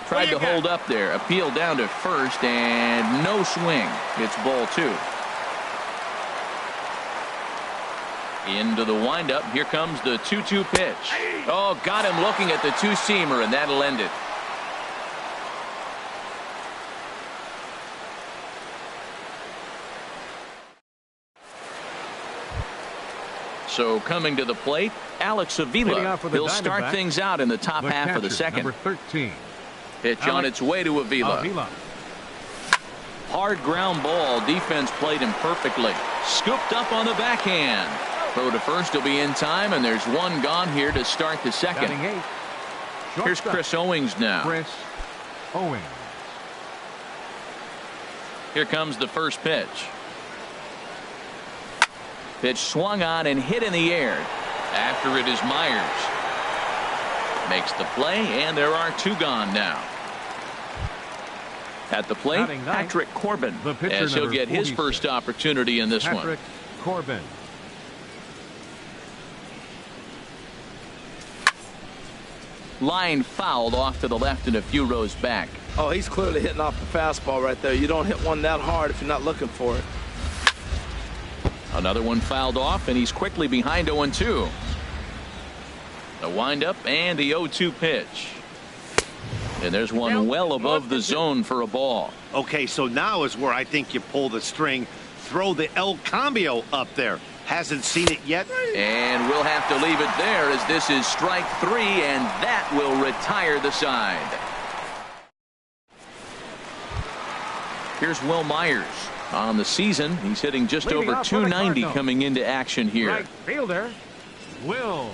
Tried to hold up there. Appeal down to first and no swing. It's ball 2. Into the windup. Here comes the 2-2 pitch. Oh, got him looking at the two-seamer, and that'll end it. So coming to the plate, Alex Avila. He'll start things out in the top half of the second. Number 13. Pitch on its way to Avila. Hard ground ball. Defense played him perfectly. Scooped up on the backhand. Throw to first will be in time, and there's one gone here to start the second. Here's Chris Owings now. Chris Owings. Here comes the first pitch. Pitch swung on and hit in the air. After it is Myers. Makes the play, and there are 2 gone now. At the plate, Patrick Corbin, as he'll get his first opportunity in this one. Patrick Corbin. Line fouled off to the left and a few rows back. Oh, he's clearly hitting off the fastball right there. You don't hit one that hard if you're not looking for it. Another one fouled off, and he's quickly behind 0-2. The windup and the 0-2 pitch. And there's one well above the zone for a ball. Okay, so now is where I think you pull the string. Throw the El Cambio up there. Hasn't seen it yet. And we'll have to leave it there as this is strike 3, and that will retire the side. Here's Will Myers. On the season, he's hitting just over 290 coming into action here. Right fielder, Will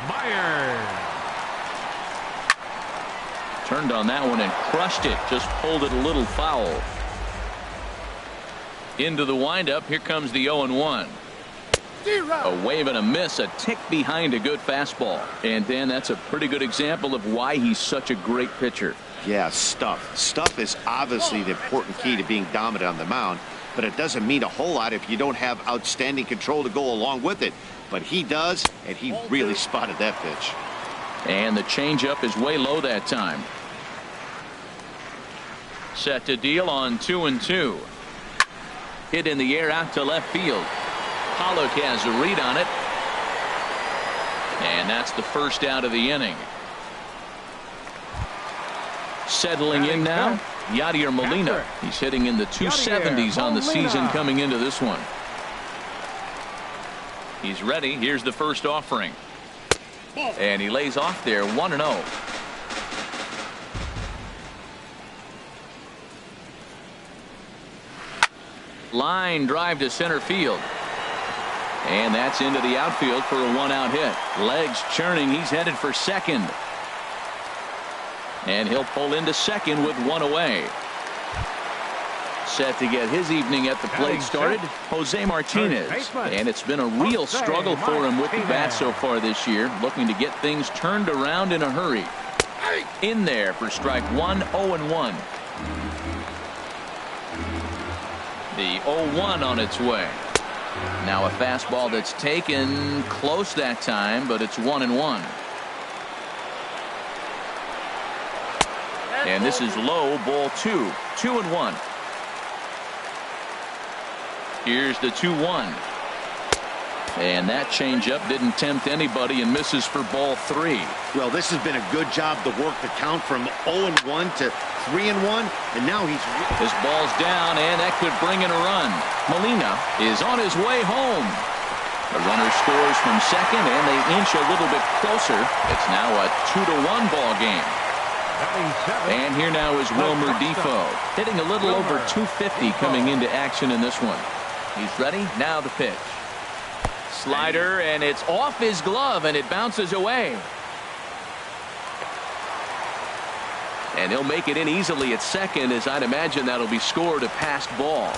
Myers. Turned on that one and crushed it. Just pulled it a little foul. Into the windup. Here comes the 0-1. A wave and a miss, a tick behind a good fastball. And Dan, that's a pretty good example of why he's such a great pitcher. Yeah, stuff. Stuff is obviously the important key to being dominant on the mound, but it doesn't mean a whole lot if you don't have outstanding control to go along with it. But he does, and he really spotted that pitch. And the changeup is way low that time. Set to deal on 2-2. Hit in the air out to left field. Pollock has a read on it. And that's the first out of the inning. Settling in now, Yadier Molina. He's hitting in the 270s on the season coming into this one. He's ready. Here's the first offering. And he lays off there 1-0. Line drive to center field. And that's into the outfield for a 1-out hit. Legs churning. He's headed for second. And he'll pull into second with 1 away. set to get his evening at the plate started, Jose Martinez. And it's been a real struggle for him with the bat so far this year, looking to get things turned around in a hurry. In there for strike one, 0-1. The 0-1 on its way. Now a fastball that's taken close that time, but it's 1-1. And this is low, ball 2. 2-1. Here's the 2-1. And that changeup didn't tempt anybody and misses for ball 3. Well, this has been a good job to work the count from 0-1 to 3-1, and now he's... This ball's down, and that could bring in a run. Molina is on his way home. The runner scores from second, and they inch a little bit closer. It's now a 2-1 ball game. And here now is Wilmer Defoe, hitting a little over 250 coming into action in this one. He's ready. Now the pitch. Slider, and it's off his glove, and it bounces away. And he'll make it in easily at second, as I'd imagine that'll be scored a passed ball.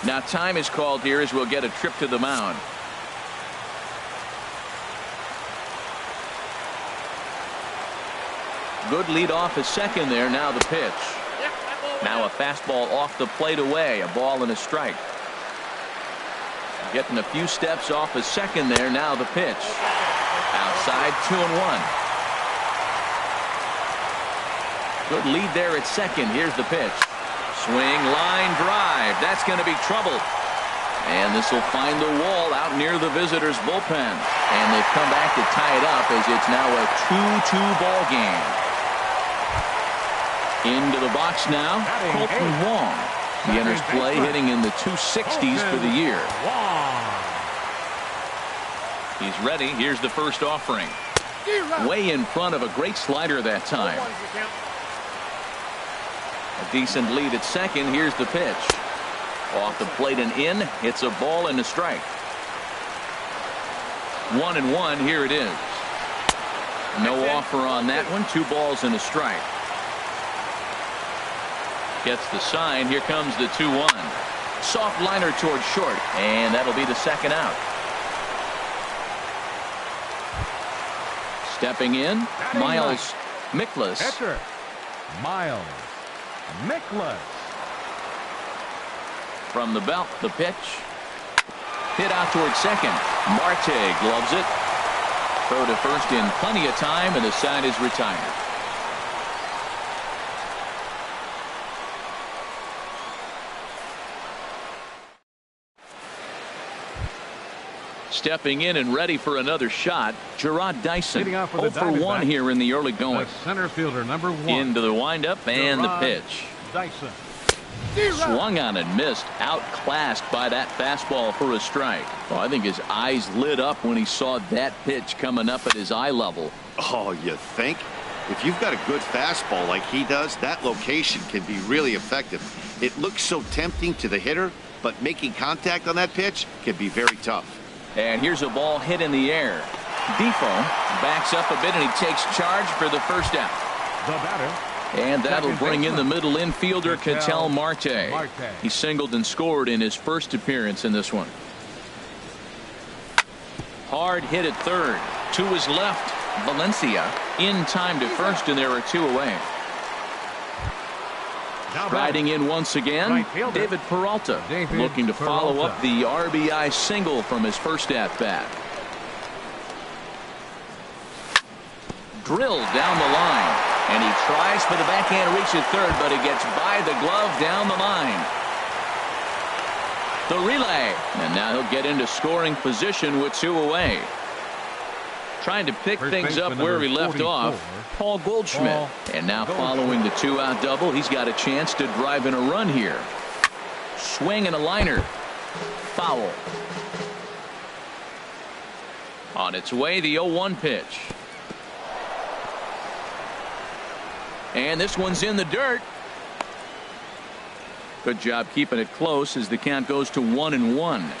Now time is called here as we'll get a trip to the mound. Good lead off at second there. Now the pitch. Now a fastball off the plate away. A ball and a strike. Getting a few steps off a second there. Now the pitch. Outside, 2-1. Good lead there at second. Here's the pitch. Swing, line drive. That's going to be trouble. And this will find the wall out near the visitors' bullpen. And they've come back to tie it up as it's now a 2-2 ball game. Into the box now, Colton Wong. He enters play hitting in the 260s for the year. He's ready. Here's the first offering. Way in front of a great slider that time. A decent lead at second. Here's the pitch. Off the plate and in. It's a ball and a strike. 1-1. Here it is. No offer on that one. 2 balls and a strike. Gets the sign. Here comes the 2-1. Soft liner towards short, and that'll be the second out. Stepping in, Miles Mikolas. Pitcher, Miles Mikolas. From the belt, the pitch. Hit out towards second. Marte gloves it. Throw to first in plenty of time, and the side is retired. Stepping in and ready for another shot, Gerard Dyson. 0 for 1 here in the early going. The center fielder, number 1. Into the windup and Gerard the pitch. Dyson. Swung on and missed. Outclassed by that fastball for a strike. Well, I think his eyes lit up when he saw that pitch coming up at his eye level. Oh, you think? If you've got a good fastball like he does, that location can be really effective. It looks so tempting to the hitter, but making contact on that pitch can be very tough. And here's a ball hit in the air. Defoe backs up a bit and he takes charge for the first out. The batter. And that'll bring in the middle infielder, Ketel Marte. He singled and scored in his first appearance in this one. Hard hit at third. To his left, Valencia in time to first, and there are 2 away. Riding in once again, David Peralta, looking to follow up the RBI single from his first at-bat. Drilled down the line, and he tries for the backhand reach at third, but it gets by the glove down the line. The relay, and now he'll get into scoring position with 2 away. Trying to pick things up where he left off, Paul Goldschmidt. And now following the 2-out double, he's got a chance to drive in a run here. Swing and a liner. Foul. On its way, the 0-1 pitch. And this one's in the dirt. Good job keeping it close as the count goes to 1-1.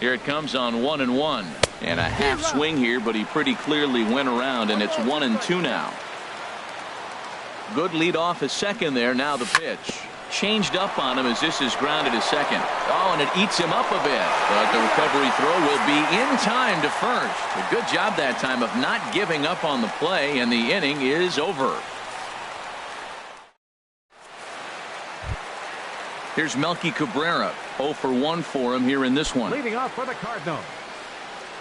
Here it comes on 1-1. And a half swing here, but he pretty clearly went around, and it's 1-2 now. Good lead off at second there. Now the pitch. changed up on him as this is grounded to second. Oh, and it eats him up a bit. But the recovery throw will be in time to first. A good job that time of not giving up on the play, and the inning is over. Here's Melky Cabrera. 0 for 1 for him here in this one. Leading off for the Cardinals,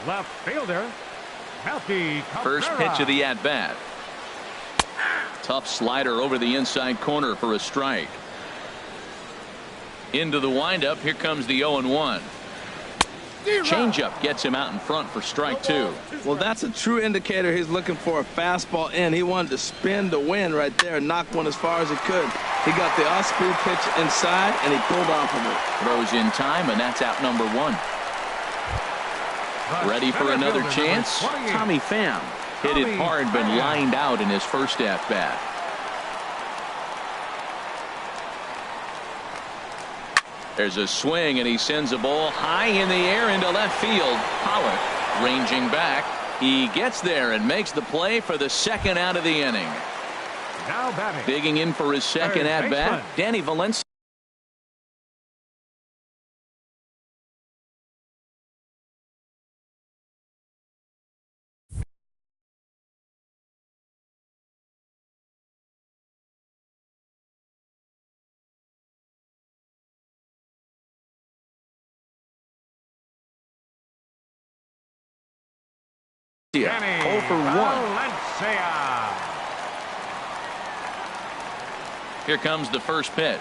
left fielder Melky Cabrera. First pitch of the at-bat. Tough slider over the inside corner for a strike. Into the windup. Here comes the 0-1. Changeup gets him out in front for strike 2. Well, that's a true indicator he's looking for a fastball in. He wanted to spin the wind right there and knock one as far as he could. He got the off-speed pitch inside, and he pulled off of it. Throws in time, and that's out number 1. Ready for another chance? Tommy Pham hit it hard, but lined out in his first at-bat. There's a swing, and he sends a ball high in the air into left field. Pollock ranging back. He gets there and makes the play for the second out of the inning. Now batting. Digging in for his second at-bat, Danny Valencia. Danny 0 for 1. Valencia. Here comes the first pitch.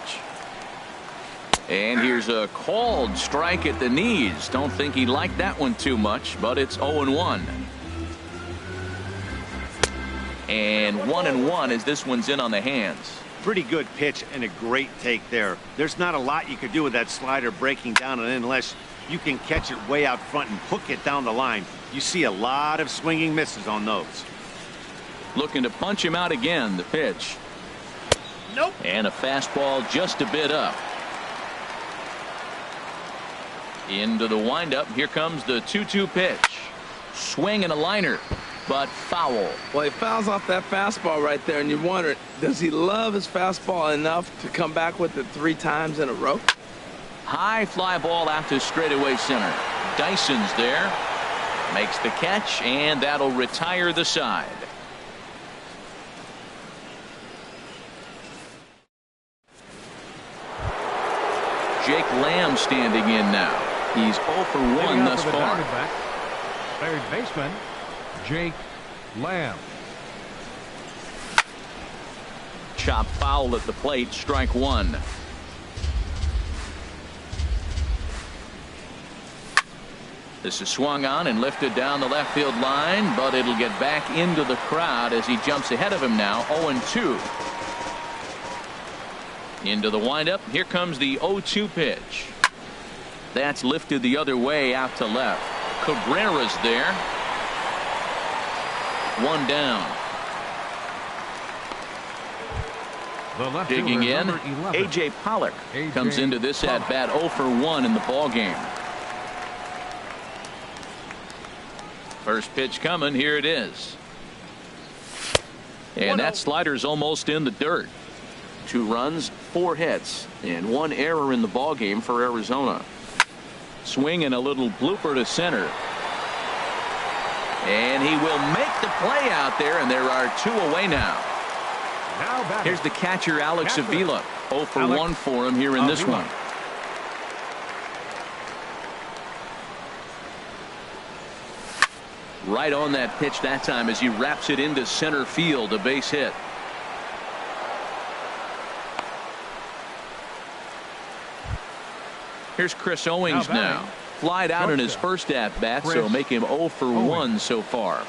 And here's a called strike at the knees. Don't think he liked that one too much, but it's 0-1. And 1-1 as this one's in on the hands. Pretty good pitch and a great take there. There's not a lot you could do with that slider breaking down, and unless you can catch it way out front and hook it down the line, you see a lot of swinging misses on those. Looking to punch him out again. The pitch. Nope. And a fastball just a bit up. Into the windup. Here comes the 2-2 pitch. Swing and a liner, but foul. Well, he fouls off that fastball right there, and you wonder, does he love his fastball enough to come back with it 3 times in a row? High fly ball out to straightaway center. Dyson's there. Makes the catch, and that'll retire the side. Jake Lamb standing in now. He's 0 for 1 thus far. Third baseman Jake Lamb. Chop foul at the plate. Strike 1. This is swung on and lifted down the left field line, but it'll get back into the crowd as he jumps ahead of him now. 0-2. Into the windup. Here comes the 0-2 pitch. That's lifted the other way out to left. Cabrera's there. 1 down. Digging in, A.J. Pollock comes into this at-bat 0 for 1 in the ballgame. First pitch coming. Here it is. And that slider's almost in the dirt. 2 runs, 4 hits, and 1 error in the ballgame for Arizona. Swing and a little blooper to center. And he will make the play out there, and there are 2 away now. Here's the catcher, Alex Avila. 0 for 1 for him here in this one. Right on that pitch that time as he wraps it into center field, a base hit. Here's Chris Owings now. Flied out in his first at-bat, so make him 0 for 1 so far.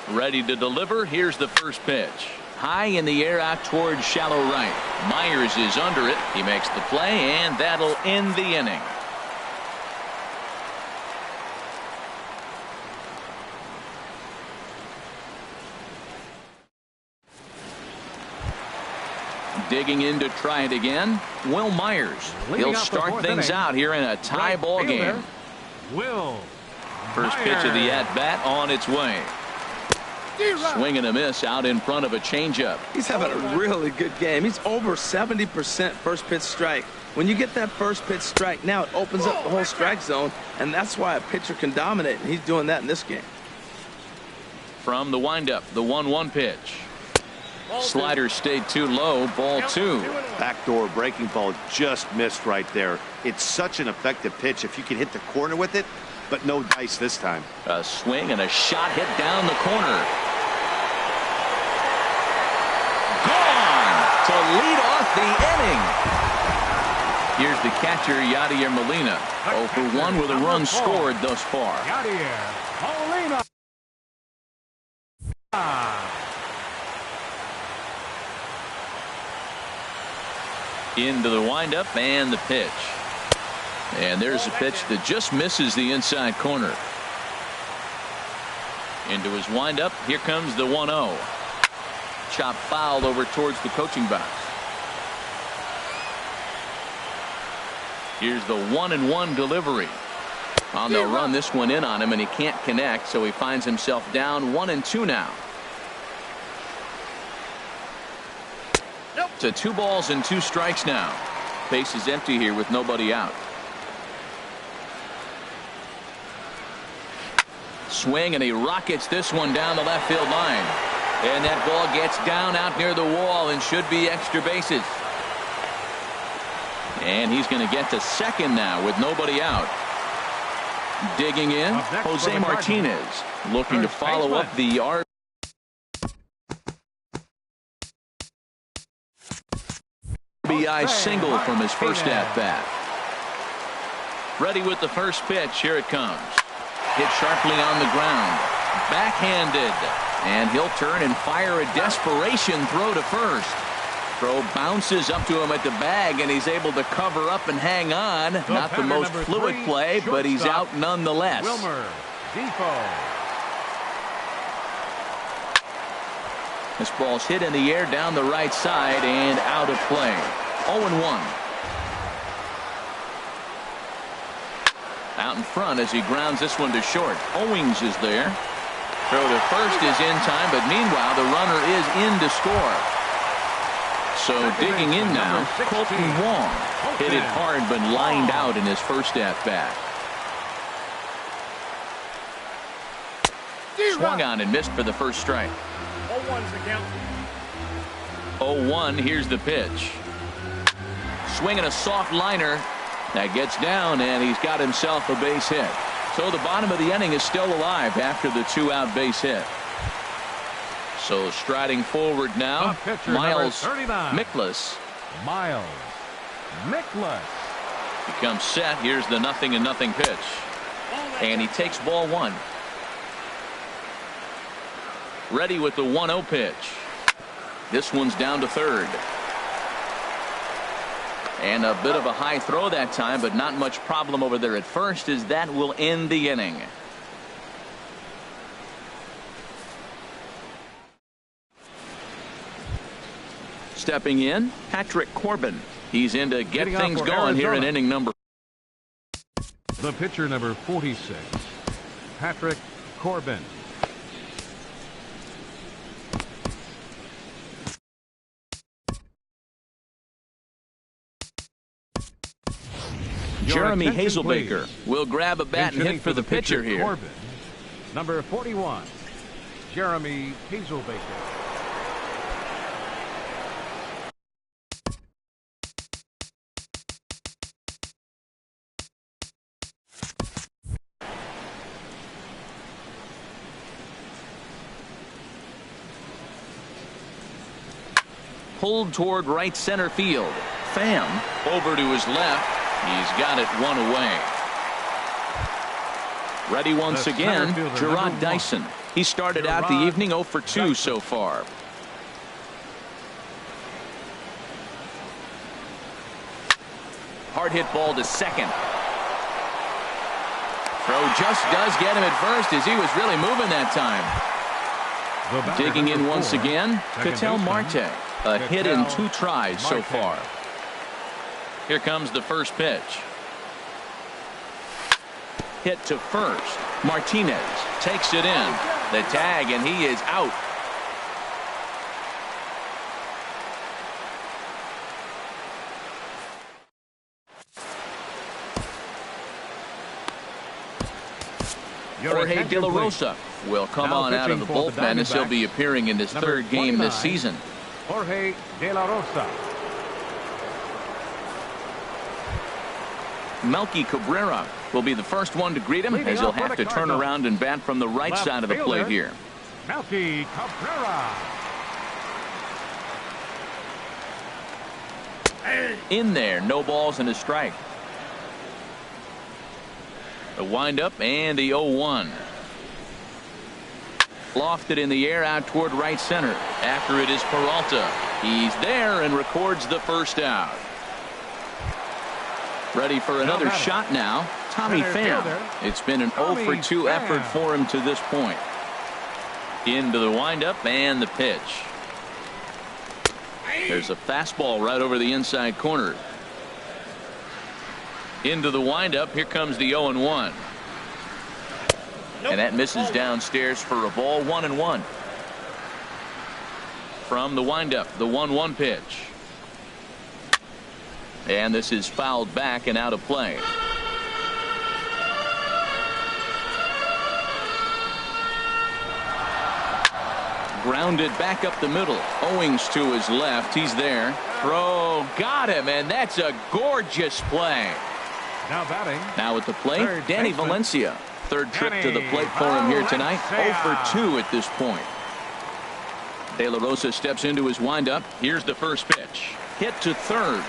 Ready to deliver. Here's the first pitch. High in the air out towards shallow right. Myers is under it. He makes the play, and that'll end the inning. Digging in to try it again. Will Myers. He'll start things out here in a tie ball game. Will First pitch of the at-bat on its way. Swing and a miss out in front of a changeup. He's having a really good game. He's over 70% first pitch strike. When you get that first pitch strike, now it opens up the whole strike zone, and that's why a pitcher can dominate, and he's doing that in this game. From the windup, the 1-1 pitch. Slider stayed too low, ball 2. Backdoor breaking ball just missed right there. It's such an effective pitch if you can hit the corner with it, but no dice this time. A swing and a shot hit down the corner. Gone to lead off the inning. Here's the catcher, Yadier Molina. 0 for 1 with a run scored thus far. Yadier Molina. Into the windup and the pitch. And there's a pitch that just misses the inside corner. Into his windup. Here comes the 1-0. Chop fouled over towards the coaching box. Here's the 1-1 delivery. They'll run this one in on him, and he can't connect, so he finds himself down 1-2 now. To 2 balls and 2 strikes now. Base is empty here with nobody out. Swing, and he rockets this one down the left field line. And that ball gets down out near the wall and should be extra bases. And he's going to get to second now with nobody out. Digging in, Jose Martinez looking to follow up the RBI single from his first at-bat. Ready with the first pitch. Here it comes. Hit sharply on the ground. Backhanded. And he'll turn and fire a desperation throw to first. Throw bounces up to him at the bag, and he's able to cover up and hang on. Not the most fluid play, but he's out nonetheless. Wilmer Defoe. This ball's hit in the air down the right side and out of play. 0-1. Out in front as he grounds this one to short. Owings is there. Throw to first is in time, but meanwhile the runner is in to score. So digging in now, Colton Wong hit it hard but lined out in his first at-bat. Swung on and missed for the first strike. 0-1's the count. 0-1, here's the pitch. Swinging a soft liner. That gets down, and he's got himself a base hit. So the bottom of the inning is still alive after the 2-out base hit. So striding forward now, Miles Mikolas. Miles Mikolas becomes set. Here's the 0-0 pitch. And he takes ball 1. Ready with the 1-0 pitch. This one's down to third. And a bit of a high throw that time, but not much problem over there at first, as that will end the inning. Stepping in, Patrick Corbin. He's in to get things going here in inning number. The pitcher, number 46, Patrick Corbin. Jeremy Hazelbaker will grab a bat and hit for the pitcher here. Corbin, number 41, Jeremy Hazelbaker. Pulled toward right center field. Pham over to his left. He's got it 1 away. Ready once again, Gerard Dyson. He started out the evening 0 for 2 so far. Hard hit ball to second. Throw just does get him at first, as he was really moving that time. Digging in once again, Ketel Marte. A hit in 2 tries so far. Here comes the first pitch. Hit to first. Martinez takes it in. The tag, and he is out. Jorge De La Rosa will come on out of the bullpen as he'll be appearing in his third game this season. Jorge De La Rosa. Melky Cabrera will be the first one to greet him as he'll have to turn around and bat from the right side of the plate here. Melky Cabrera. In there, no balls and a strike. The windup and the 0-1. Lofted in the air out toward right center. After it is Peralta. He's there and records the first out. Ready for another shot now. Tommy Pham. It's been an 0 for 2 effort for him to this point. Into the windup and the pitch. There's a fastball right over the inside corner. Into the windup. Here comes the 0-1. And that misses downstairs for a ball. 1-1. From the windup, the 1-1 pitch. And this is fouled back and out of play. Grounded back up the middle. Owings to his left. He's there. Throw. Got him. And that's a gorgeous play. Now batting. Now at the plate, Danny Valencia. Third trip to the plate for him here tonight. 0 for 2 at this point. De La Rosa steps into his windup. Here's the first pitch. Hit to third.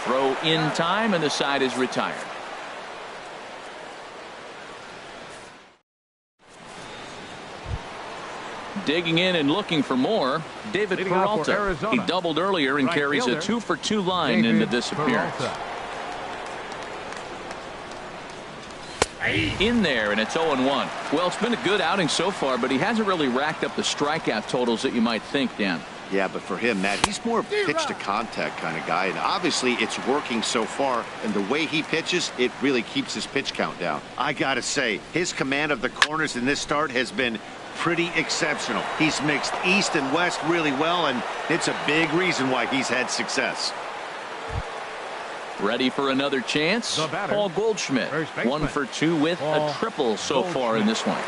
Throw in time, and the side is retired. Digging in and looking for more, David Peralta. He doubled earlier and carries a 2 for 2 line into this appearance. In there, and it's 0-1. Well, it's been a good outing so far, but he hasn't really racked up the strikeout totals that you might think, Dan. Yeah, but for him, Matt, he's more pitch to contact kind of guy, and obviously it's working so far, and the way he pitches, it really keeps his pitch count down. I gotta say, his command of the corners in this start has been pretty exceptional. He's mixed east and west really well, and it's a big reason why he's had success. Ready for another chance? Paul Goldschmidt. 1 for 2 with a triple so far in this one.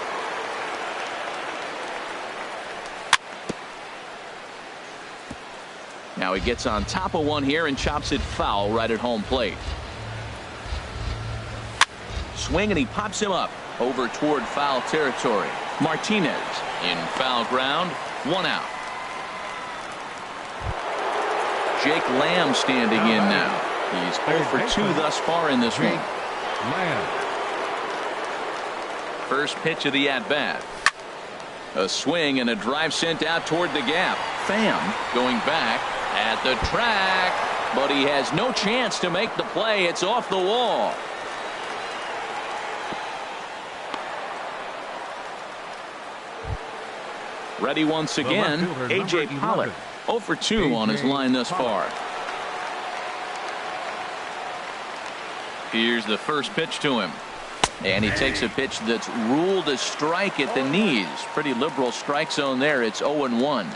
Now he gets on top of one here and chops it foul right at home plate. Swing, and he pops him up over toward foul territory. Martinez in foul ground. 1 out. Jake Lamb standing in now. He's 0 for 2 thus far in this one. First pitch of the at-bat. A swing and a drive sent out toward the gap. Pham going back at the track, but he has no chance to make the play. It's off the wall. Ready once again, A.J. Pollock. 0 for 2 on his line thus far. Here's the first pitch to him. And he takes a pitch that's ruled a strike at the knees. Pretty liberal strike zone there. It's 0-1.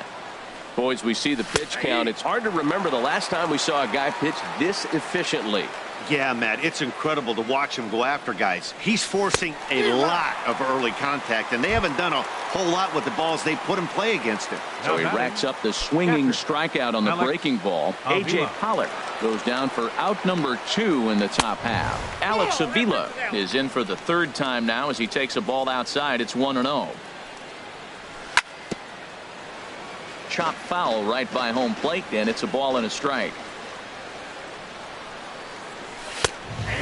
Boys, we see the pitch count. It's hard to remember the last time we saw a guy pitch this efficiently. Yeah, Matt, it's incredible to watch him go after guys. He's forcing a lot of early contact, and they haven't done a whole lot with the balls they put in play against him. So he racks up the swinging strikeout on the breaking ball. A.J. Pollock goes down for out number 2 in the top half. Alex Avila is in for the third time now as he takes a ball outside. It's 1-0. Chop foul right by home plate, and it's a ball and a strike.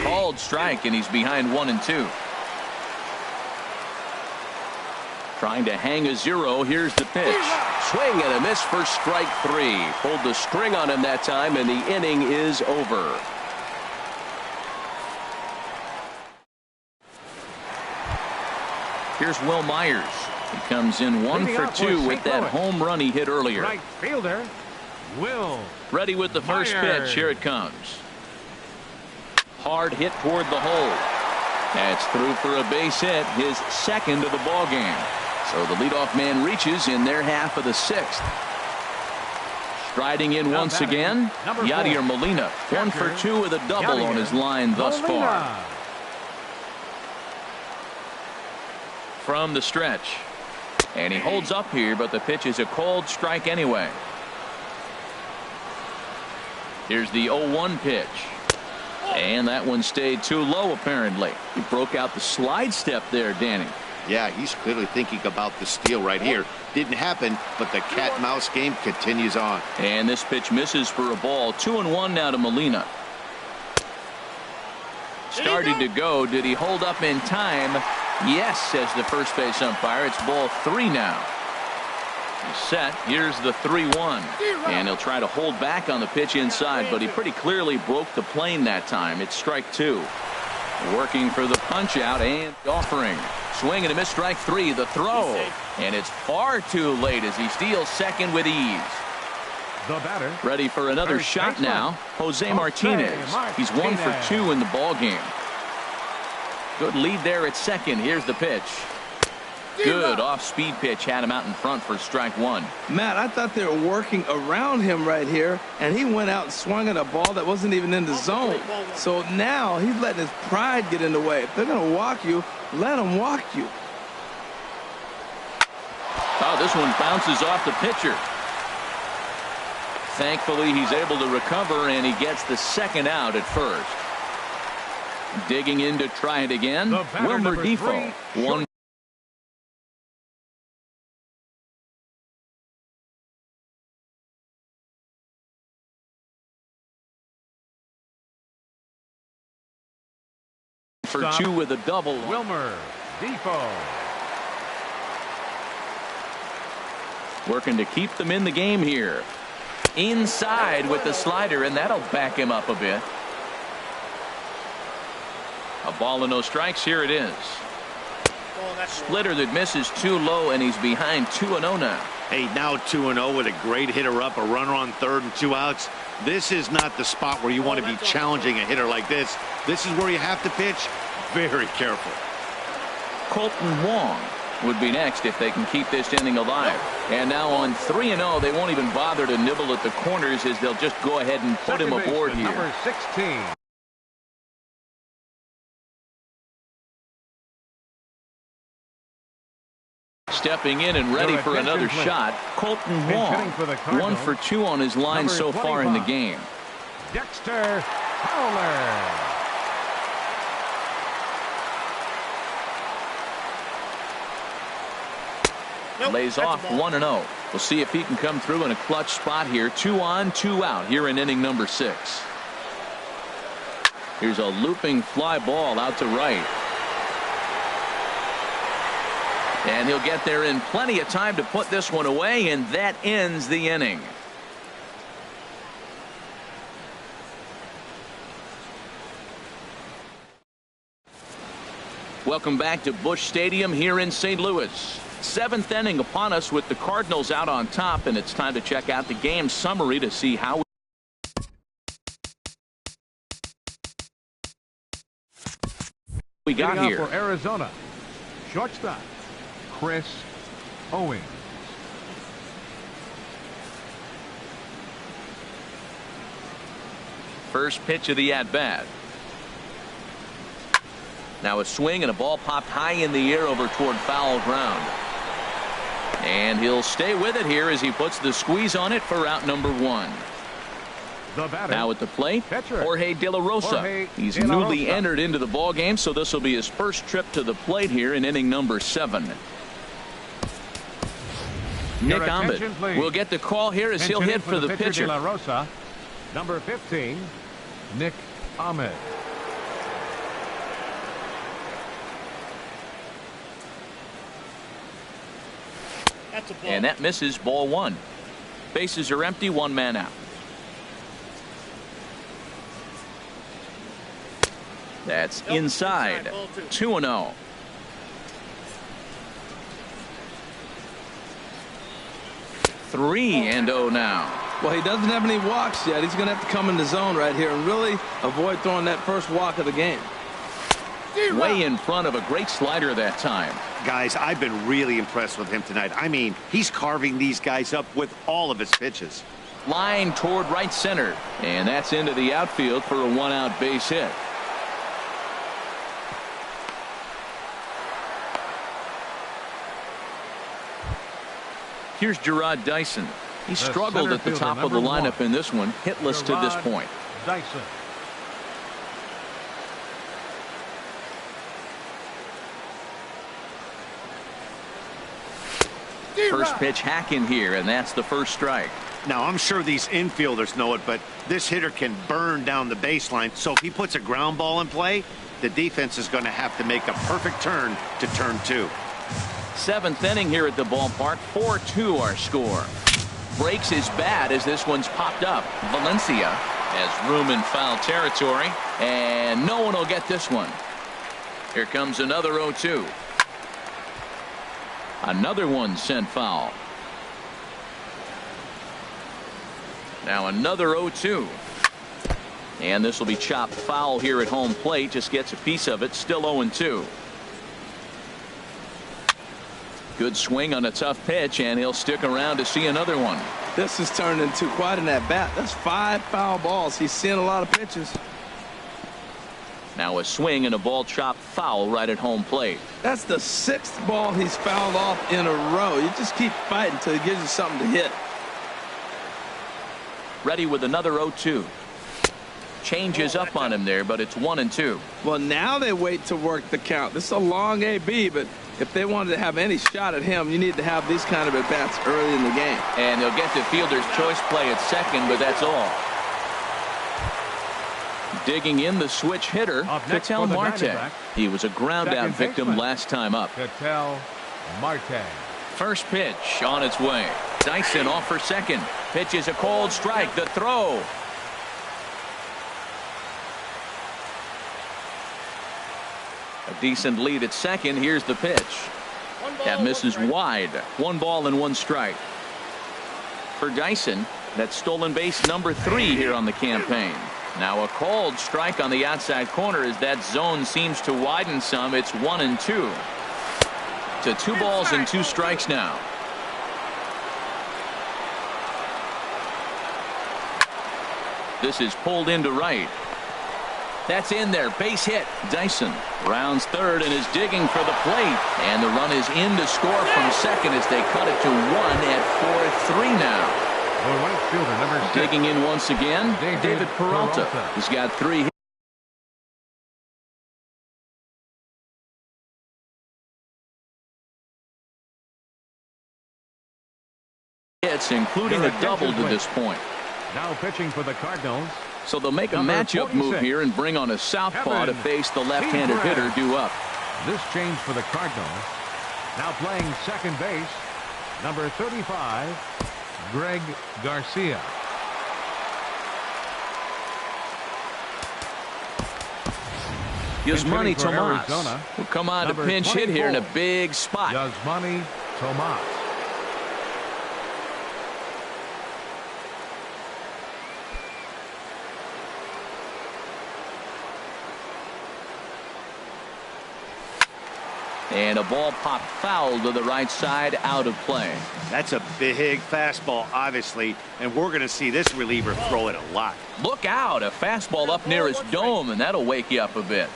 Called strike, and he's behind 1-2. Trying to hang a 0. Here's the pitch. Swing and a miss for strike 3. Pulled the string on him that time, and the inning is over. Here's Will Myers. He comes in 1 for 2 with that home run he hit earlier. Right fielder, Will. Ready with the first pitch. Here it comes. Hard hit toward the hole. That's through for a base hit, his second of the ball game. So the leadoff man reaches in their half of the sixth. Striding in once again, Yadier Molina, 1 for 2 with a double on his line thus far. From the stretch. And he holds up here, but the pitch is a cold strike anyway. Here's the 0-1 pitch. And that one stayed too low, apparently. He broke out the slide step there, Danny. Yeah, he's clearly thinking about the steal right here. Didn't happen, but the cat-mouse game continues on. And this pitch misses for a ball. 2-1 now to Molina. Started to go. Did he hold up in time? Yes, says the first base umpire. It's ball 3 now. He's set. Here's the 3-1. And he'll try to hold back on the pitch inside, but he pretty clearly broke the plane that time. It's strike 2. Working for the punch out and offering. Swing and a miss, strike 3. The throw. And it's far too late as he steals second with ease. The batter. Ready for another shot now. Jose Martinez. He's 1 for 2 in the ball game. Good lead there at second. Here's the pitch. Good off-speed pitch had him out in front for strike 1. Matt, I thought they were working around him right here, and he went out and swung at a ball that wasn't even in the zone. So now he's letting his pride get in the way. If they're going to walk you, let them walk you. Oh, this one bounces off the pitcher. Thankfully, he's able to recover, and he gets the second out at first. Digging in to try it again, Wilmer Defoe. 1 for 2 with a double. Wilmer Defoe. Working to keep them in the game here. Inside with the slider, and that'll back him up a bit. A ball and no strikes. Here it is. Splitter that misses too low, and he's behind 2-0 now. Hey, now 2-0 with a great hitter up, a runner on third and 2 outs. This is not the spot where you want to be challenging a hitter like this. This is where you have to pitch very careful. Colton Wong would be next if they can keep this inning alive. And now on 3-0, they won't even bother to nibble at the corners as they'll just go ahead and put him aboard here. Number 16. Stepping in and ready for another shot, Colton Wong. 1 for 2 on his line so far in the game. Dexter Fowler. Lays off 1-0. We'll see if he can come through in a clutch spot here. 2 on, 2 out here in inning number 6. Here's a looping fly ball out to right. And he'll get there in plenty of time to put this one away, and that ends the inning. Welcome back to Busch Stadium here in St. Louis. 7th inning upon us with the Cardinals out on top, and it's time to check out the game summary to see how we got here. For Arizona, shortstop Chris Owings. First pitch of the at-bat. Now a swing and a ball popped high in the air over toward foul ground. And he'll stay with it here as he puts the squeeze on it for out number 1. Now at the plate, Jorge De La Rosa. He's newly entered into the ball game, so this will be his first trip to the plate here in inning number 7. Nick Ahmed will get the call here as he'll hit for the pitcher. De La Rosa, number 15, Nick Ahmed. And that misses, ball 1. Bases are empty, 1 man out. That's inside. 2-0. Three and 0 now. Well, he doesn't have any walks yet. He's going to have to come in the zone right here and really avoid throwing that first walk of the game. Way in front of a great slider that time. Guys, I've been really impressed with him tonight. I mean, he's carving these guys up with all of his pitches. Line toward right center. And that's into the outfield for a 1-out base hit. Here's Gerard Dyson. He struggled at the top of the lineup in this one, hitless to this point. Dyson. First pitch hacking here, and that's the first strike. Now, I'm sure these infielders know it, but this hitter can burn down the baseline. So if he puts a ground ball in play, the defense is going to have to make a perfect turn to turn 2. 7th inning here at the ballpark. 4-2 our score. Breaks his bat as this one's popped up. Valencia has room in foul territory, and no one will get this one. Here comes another 0-2. Another one sent foul. Now another 0-2. And this will be chopped foul here at home plate. Just gets a piece of it. Still 0-2. Good swing on a tough pitch, and he'll stick around to see another one. This has turned into quite an at-bat. That's 5 foul balls. He's seeing a lot of pitches. Now a swing and a ball chopped foul right at home plate. That's the 6th ball he's fouled off in a row. You just keep fighting until he gives you something to hit. Ready with another 0-2. Changes up on him there, but it's 1-2. Well, now they wait to work the count. This is a long AB, but if they wanted to have any shot at him, you need to have these kind of at-bats early in the game. And they'll get the fielder's choice play at second, but that's all. Digging in the switch hitter, Ketel Marte. He was a ground-out victim last time up. Ketel Marte. First pitch on its way. Dyson off for second. Pitch is a cold strike. The throw. A decent lead at second. Here's the pitch. That misses wide. 1 ball and 1 strike. For Dyson, that's stolen base number 3 here on the campaign. Now a called strike on the outside corner as that zone seems to widen some. It's 1-2. To 2 balls and 2 strikes now. This is pulled into right. That's in there. Base hit. Dyson rounds third and is digging for the plate. And the run is in to score from second as they cut it to 1 at 4-3 now. The right fielder, number 6. Digging in once again, David Peralta. He's got 3 hits, including a double to this point. Now pitching for the Cardinals. So they'll make a matchup move here and bring on a southpaw to face the left-handed hitter due up. This change for the Cardinals. Now playing second base, number 35, Greg Garcia. Yasmani Tomas will come on to pinch hit here in a big spot. Yasmani Tomas. And a ball popped foul to the right side, out of play. That's a big fastball, obviously, and we're going to see this reliever throw it a lot. Look out, a fastball up near his dome, and that'll wake you up a bit.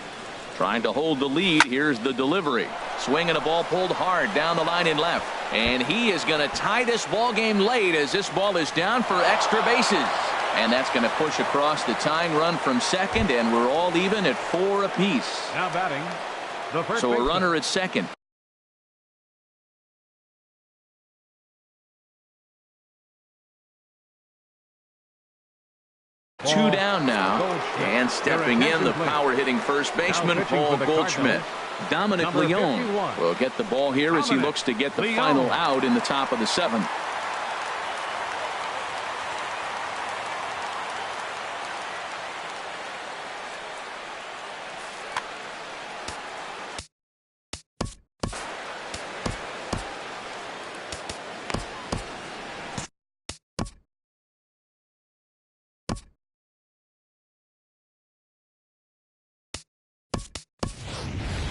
Trying to hold the lead. Here's the delivery. Swinging a ball pulled hard down the line in left. And he is going to tie this ball game late as this ball is down for extra bases. And that's going to push across the tying run from second, and we're all even at 4 apiece. Now batting. So a runner at second. Two down now. And stepping in, the power-hitting first baseman, Paul Goldschmidt. Dominic Leone will get the ball here as he looks to get the final out in the top of the 7th.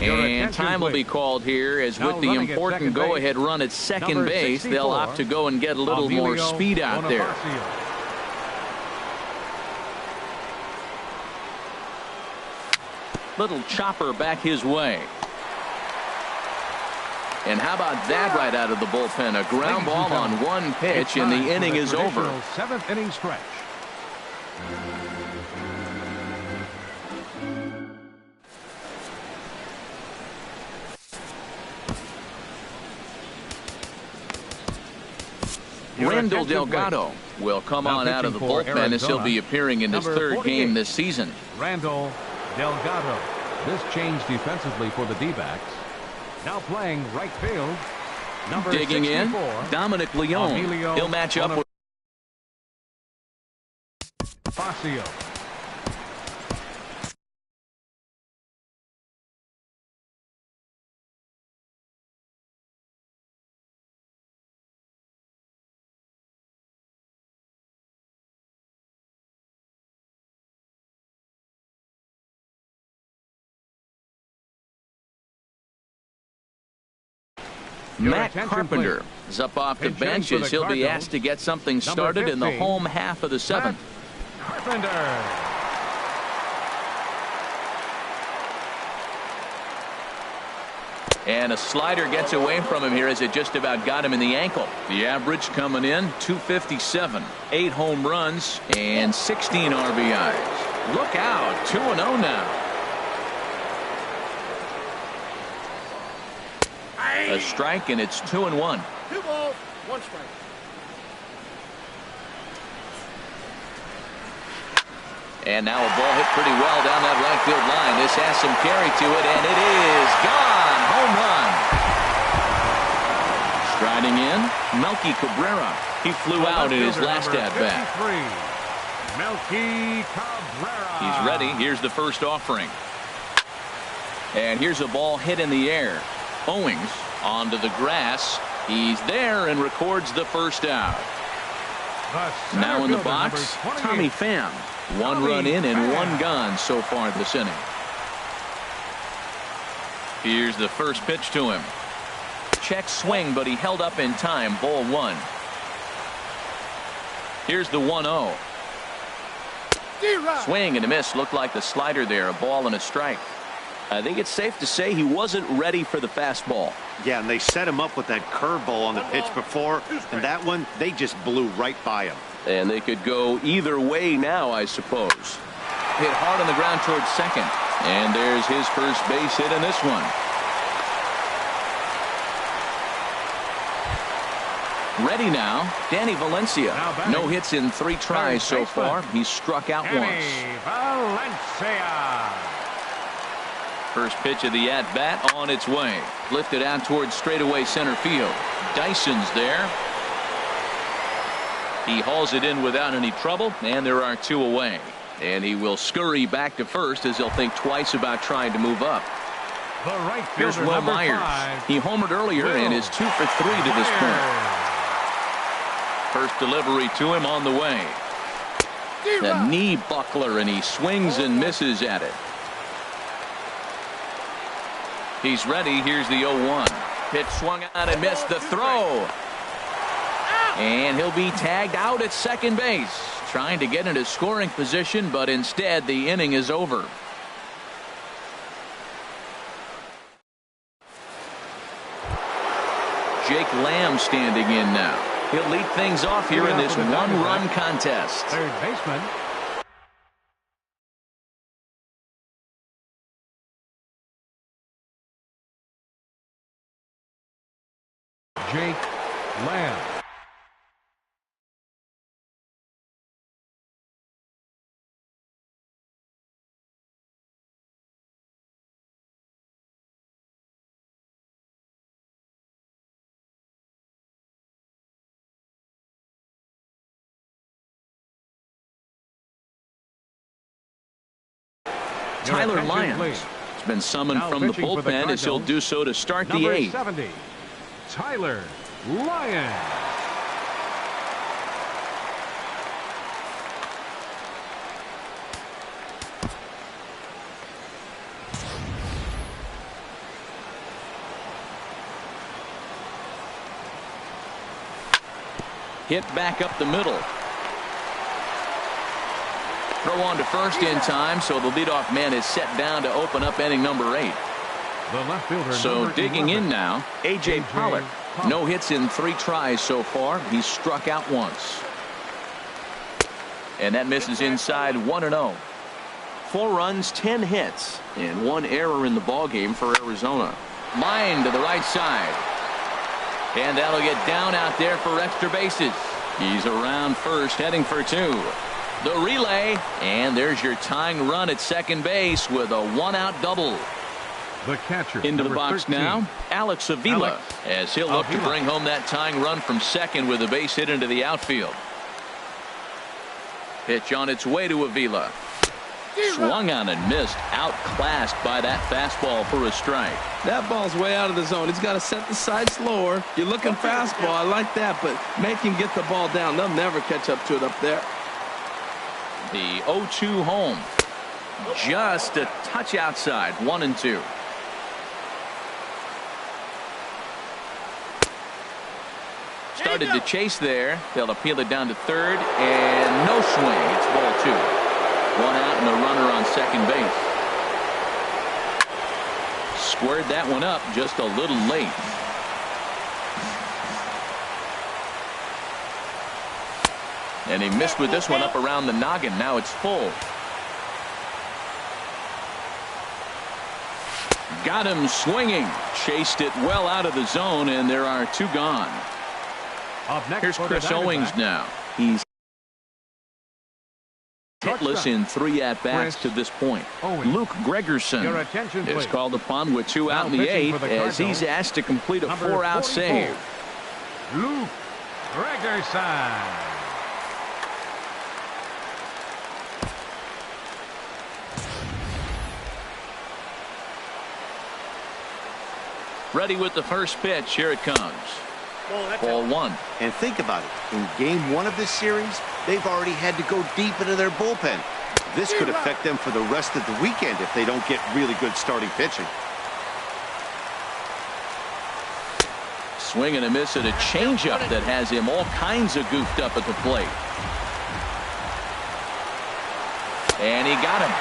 And time will be called here, as with the important go-ahead run at second base, they'll opt to go and get a little more speed out there. Little chopper back his way. And how about that right out of the bullpen? A ground ball on one pitch, and the inning is over. 7th inning stretch. Randall Delgado will come on out of the bullpen as he'll be appearing in his third game this season. Randall Delgado. This change defensively for the D-backs. Now playing right field. Digging in, Dominic Leone. He'll match up with Facio. Matt Carpenter is up off the bench as he'll be asked to get something started in the home half of the 7th. Carpenter. And a slider gets away from him here as it just about got him in the ankle. The average coming in 257, 8 home runs and 16 RBIs. Look out, 2-0 now. A strike, and it's 2-1. 2 balls, 1 strike. And now a ball hit pretty well down that right field line. This has some carry to it, and it is gone. Home run. Striding in, Melky Cabrera. He flew out in his last at-bat. Melky Cabrera. He's ready. Here's the first offering. And here's a ball hit in the air. Owings onto the grass. He's there and records the first out. Now in the box, Tommy Pham. 1 run in and 1 gone so far this inning. Here's the first pitch to him. Check swing, but he held up in time. Ball 1. Here's the 1-0. Swing and a miss. Looked like the slider there. A ball and a strike. I think it's safe to say he wasn't ready for the fastball. Yeah, and they set him up with that curveball on the pitch before, and that one, they just blew right by him. And they could go either way now, I suppose. Hit hard on the ground towards second. And there's his first base hit in this one. Ready now, Danny Valencia. No hits in 3 tries so far. He's struck out once. Valencia. First pitch of the at-bat on its way. Lifted out towards straightaway center field. Dyson's there. He hauls it in without any trouble, and there are 2 away. And he will scurry back to first as he'll think twice about trying to move up. Here's Will Myers. He homered earlier and is 2 for 3 to this point. First delivery to him on the way. The knee buckler, and he swings and misses at it. He's ready. Here's the 0-1. Pitch swung out and missed the throw. And he'll be tagged out at second base. Trying to get into scoring position, but instead the inning is over. Jake Lamb standing in now. He'll lead things off here in this 1-run contest. Third baseman. Jake Lamb. Tyler Lyons has been summoned from the bullpen as he'll do so to start the 8th. 70, Tyler Lyons. Hit back up the middle. Throw on to first in time, so the leadoff man is set down to open up inning number 8. The left fielder, So digging 11. In now, A.J. Pollock. No hits in 3 tries so far. He's struck out once. And that misses inside 1-0. 4 runs, 10 hits, and 1 error in the ballgame for Arizona. Line to the right side. And that'll get down out there for extra bases. He's around first, heading for 2. The relay, and there's your tying run at second base with a 1-out double. The catcher, into the box 13. now, Alex Avila, as he'll look to bring home that tying run from second with a base hit into the outfield. Pitch on its way to Avila. Swung on and missed, outclassed by that fastball for a strike. That ball's way out of the zone. He's got to set the side slower. You're looking fastball. I like that, but make him get the ball down. They'll never catch up to it up there. The 0-2 home. Just a touch outside, 1-2. Started to chase there. They'll appeal it down to third, and no swing. It's ball 2. 1 out and a runner on second base. Squared that one up just a little late. And he missed with this one up around the noggin. Now it's full. Got him swinging. Chased it well out of the zone, and there are 2 gone. Here's Chris Owings now. He's hitless in 3 at-bats to this point. Luke Gregerson is called upon with 2 out in the 8th as he's asked to complete a 4-out save. Luke Gregerson. Ready with the first pitch. Here it comes. Ball 1. And think about it. In game 1 of this series, they've already had to go deep into their bullpen. This could affect them for the rest of the weekend if they don't get really good starting pitching. Swing and a miss at a changeup that has him all kinds of goofed up at the plate. And he got him.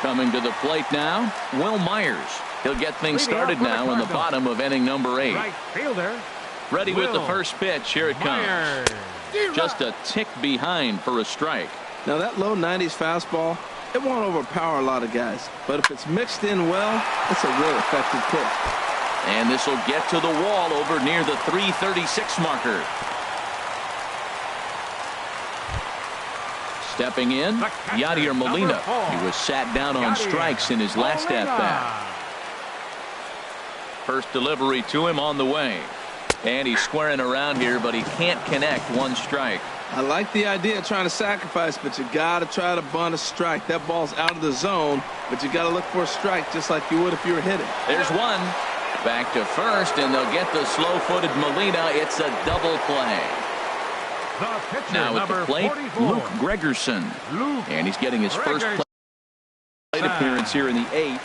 Coming to the plate now, Will Myers. He'll get things started now in the bottom of inning number 8. Right fielder. Ready with the first pitch. Here it comes. Just a tick behind for a strike. Now that low 90s fastball, it won't overpower a lot of guys. But if it's mixed in well, it's a real effective pitch. And this will get to the wall over near the 336 marker. Stepping in, Yadier Molina. He was sat down on strikes in his last at-bat. First delivery to him on the way. And he's squaring around here, but he can't connect. 1 strike. I like the idea of trying to sacrifice, but you got to try to bunt a strike. That ball's out of the zone, but you got to look for a strike just like you would if you were hitting. There's 1. Back to first, and they'll get the slow-footed Molina. It's a double play. Now at the plate, 44. Luke Gregerson. And he's getting his first plate appearance here in the 8th.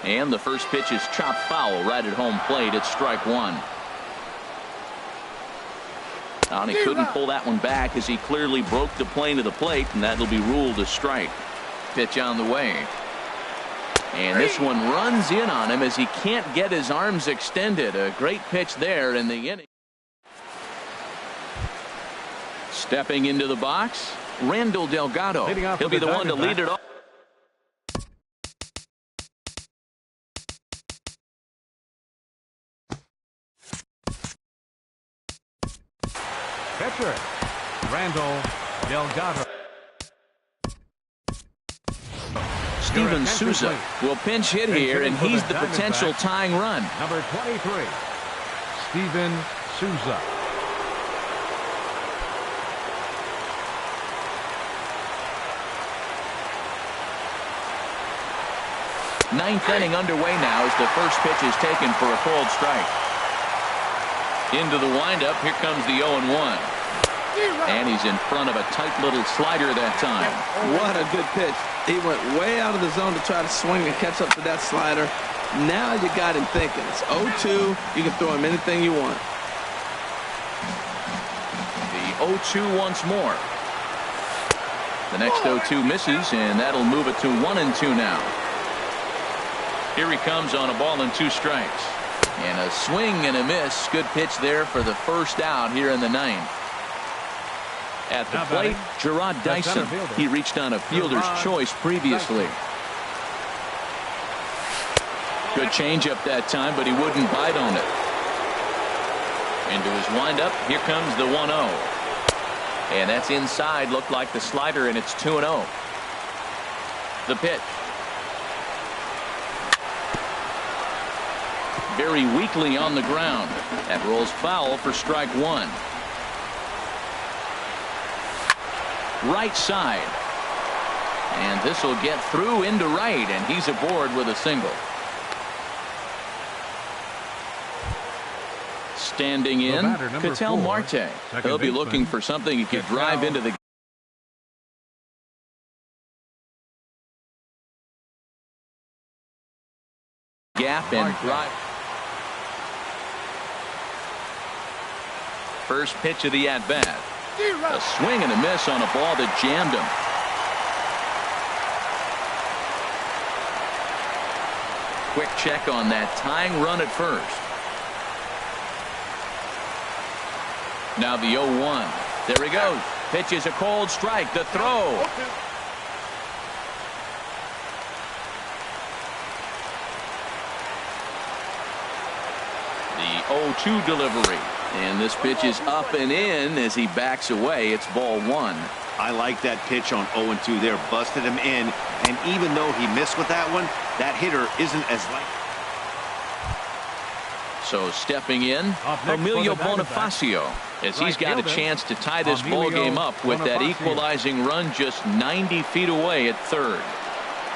And the first pitch is chopped foul right at home plate. It's strike 1. And he couldn't pull that one back as he clearly broke the plane of the plate, and that'll be ruled a strike. Pitch on the way. And this one runs in on him as he can't get his arms extended. A great pitch there in the inning. Stepping into the box, Randall Delgado. He'll be the one to lead it off. Pitcher, Randall Delgado. Steven Souza will pinch hit here, and he's the potential tying run. Number 23, Steven Souza. Ninth inning underway now as the first pitch is taken for a called strike. Into the windup. Here comes the 0-1. And he's in front of a tight little slider that time. What a good pitch. He went way out of the zone to try to swing and catch up to that slider. Now you got him thinking. It's 0-2. You can throw him anything you want. The 0-2 once more. The next 0-2 misses, and that'll move it to 1-2 now. Here he comes on a ball and 2 strikes. And a swing and a miss. Good pitch there for the first out here in the 9th. At the plate, Gerard Dyson. He reached on a fielder's choice previously. Good changeup that time, but he wouldn't bite on it. Into his windup, here comes the 1-0. And that's inside, looked like the slider, and it's 2-0. The pitch. Very weakly on the ground. That rolls foul for strike 1. Right side. And this will get through into right, and he's aboard with a single. Standing in, Ketel Marte. He'll be looking for something he could drive into the gap and drive. First pitch of the at-bat. A swing and a miss on a ball that jammed him. Quick check on that tying run at first. Now the 0-1. There he goes. Pitches a cold strike. The throw. The 0-2 delivery. And this pitch is up and in as he backs away. It's ball 1. I like that pitch on 0-2 there. Busted him in. And even though he missed with that one, that hitter isn't as likely. So stepping in, Emilio Bonifacio, as he's got a chance to tie this ball game up with that equalizing run just 90 feet away at third.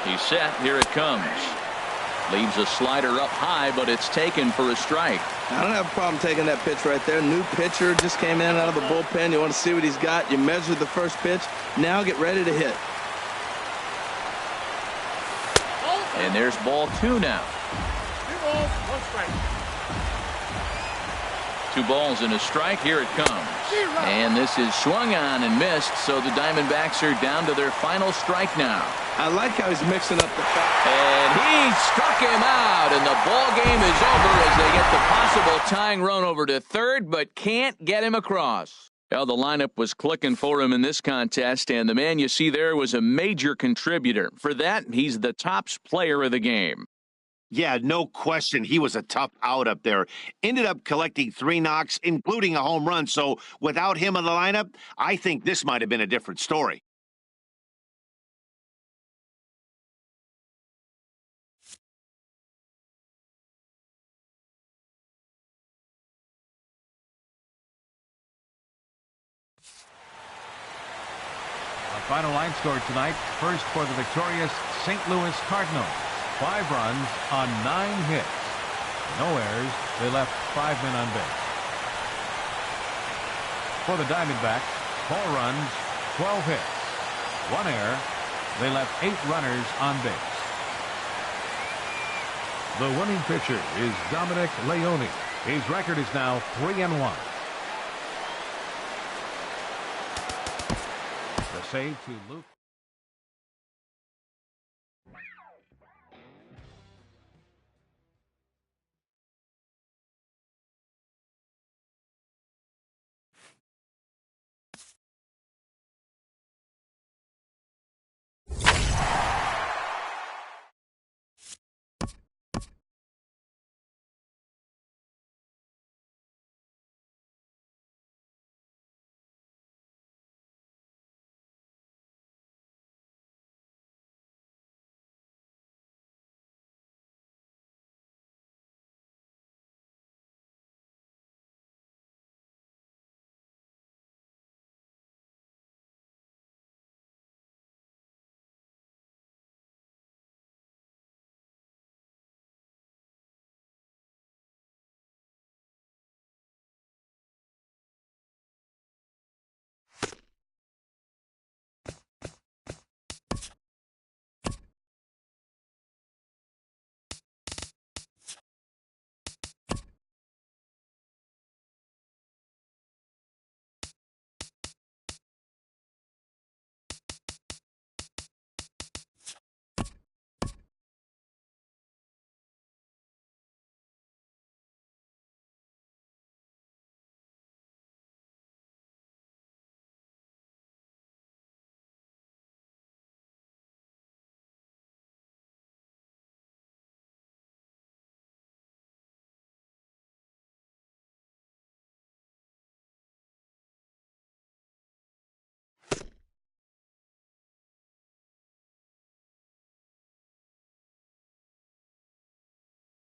He's set. Here it comes. Leaves a slider up high, but it's taken for a strike. I don't have a problem taking that pitch right there. New pitcher just came in out of the bullpen. You want to see what he's got. You measure the first pitch. Now get ready to hit. And there's ball 2 now. 2 balls, 1 strike. 2 balls and a strike. Here it comes. And this is swung on and missed, so the Diamondbacks are down to their final strike now. I like how he's mixing up the foul. And he struck him out, and the ball game is over as they get the possible tying run over to third, but can't get him across. Well, the lineup was clicking for him in this contest, and the man you see there was a major contributor. For that, he's the tops player of the game. Yeah, no question. He was a tough out up there. Ended up collecting 3 knocks, including a home run. So without him in the lineup, I think this might have been a different story. Our final line score tonight. First for the victorious St. Louis Cardinals. 5 runs on 9 hits. No errors. They left 5 men on base. For the Diamondbacks, 4 runs, 12 hits. 1 error. They left 8 runners on base. The winning pitcher is Dominic Leone. His record is now 3-1. The save to Luke.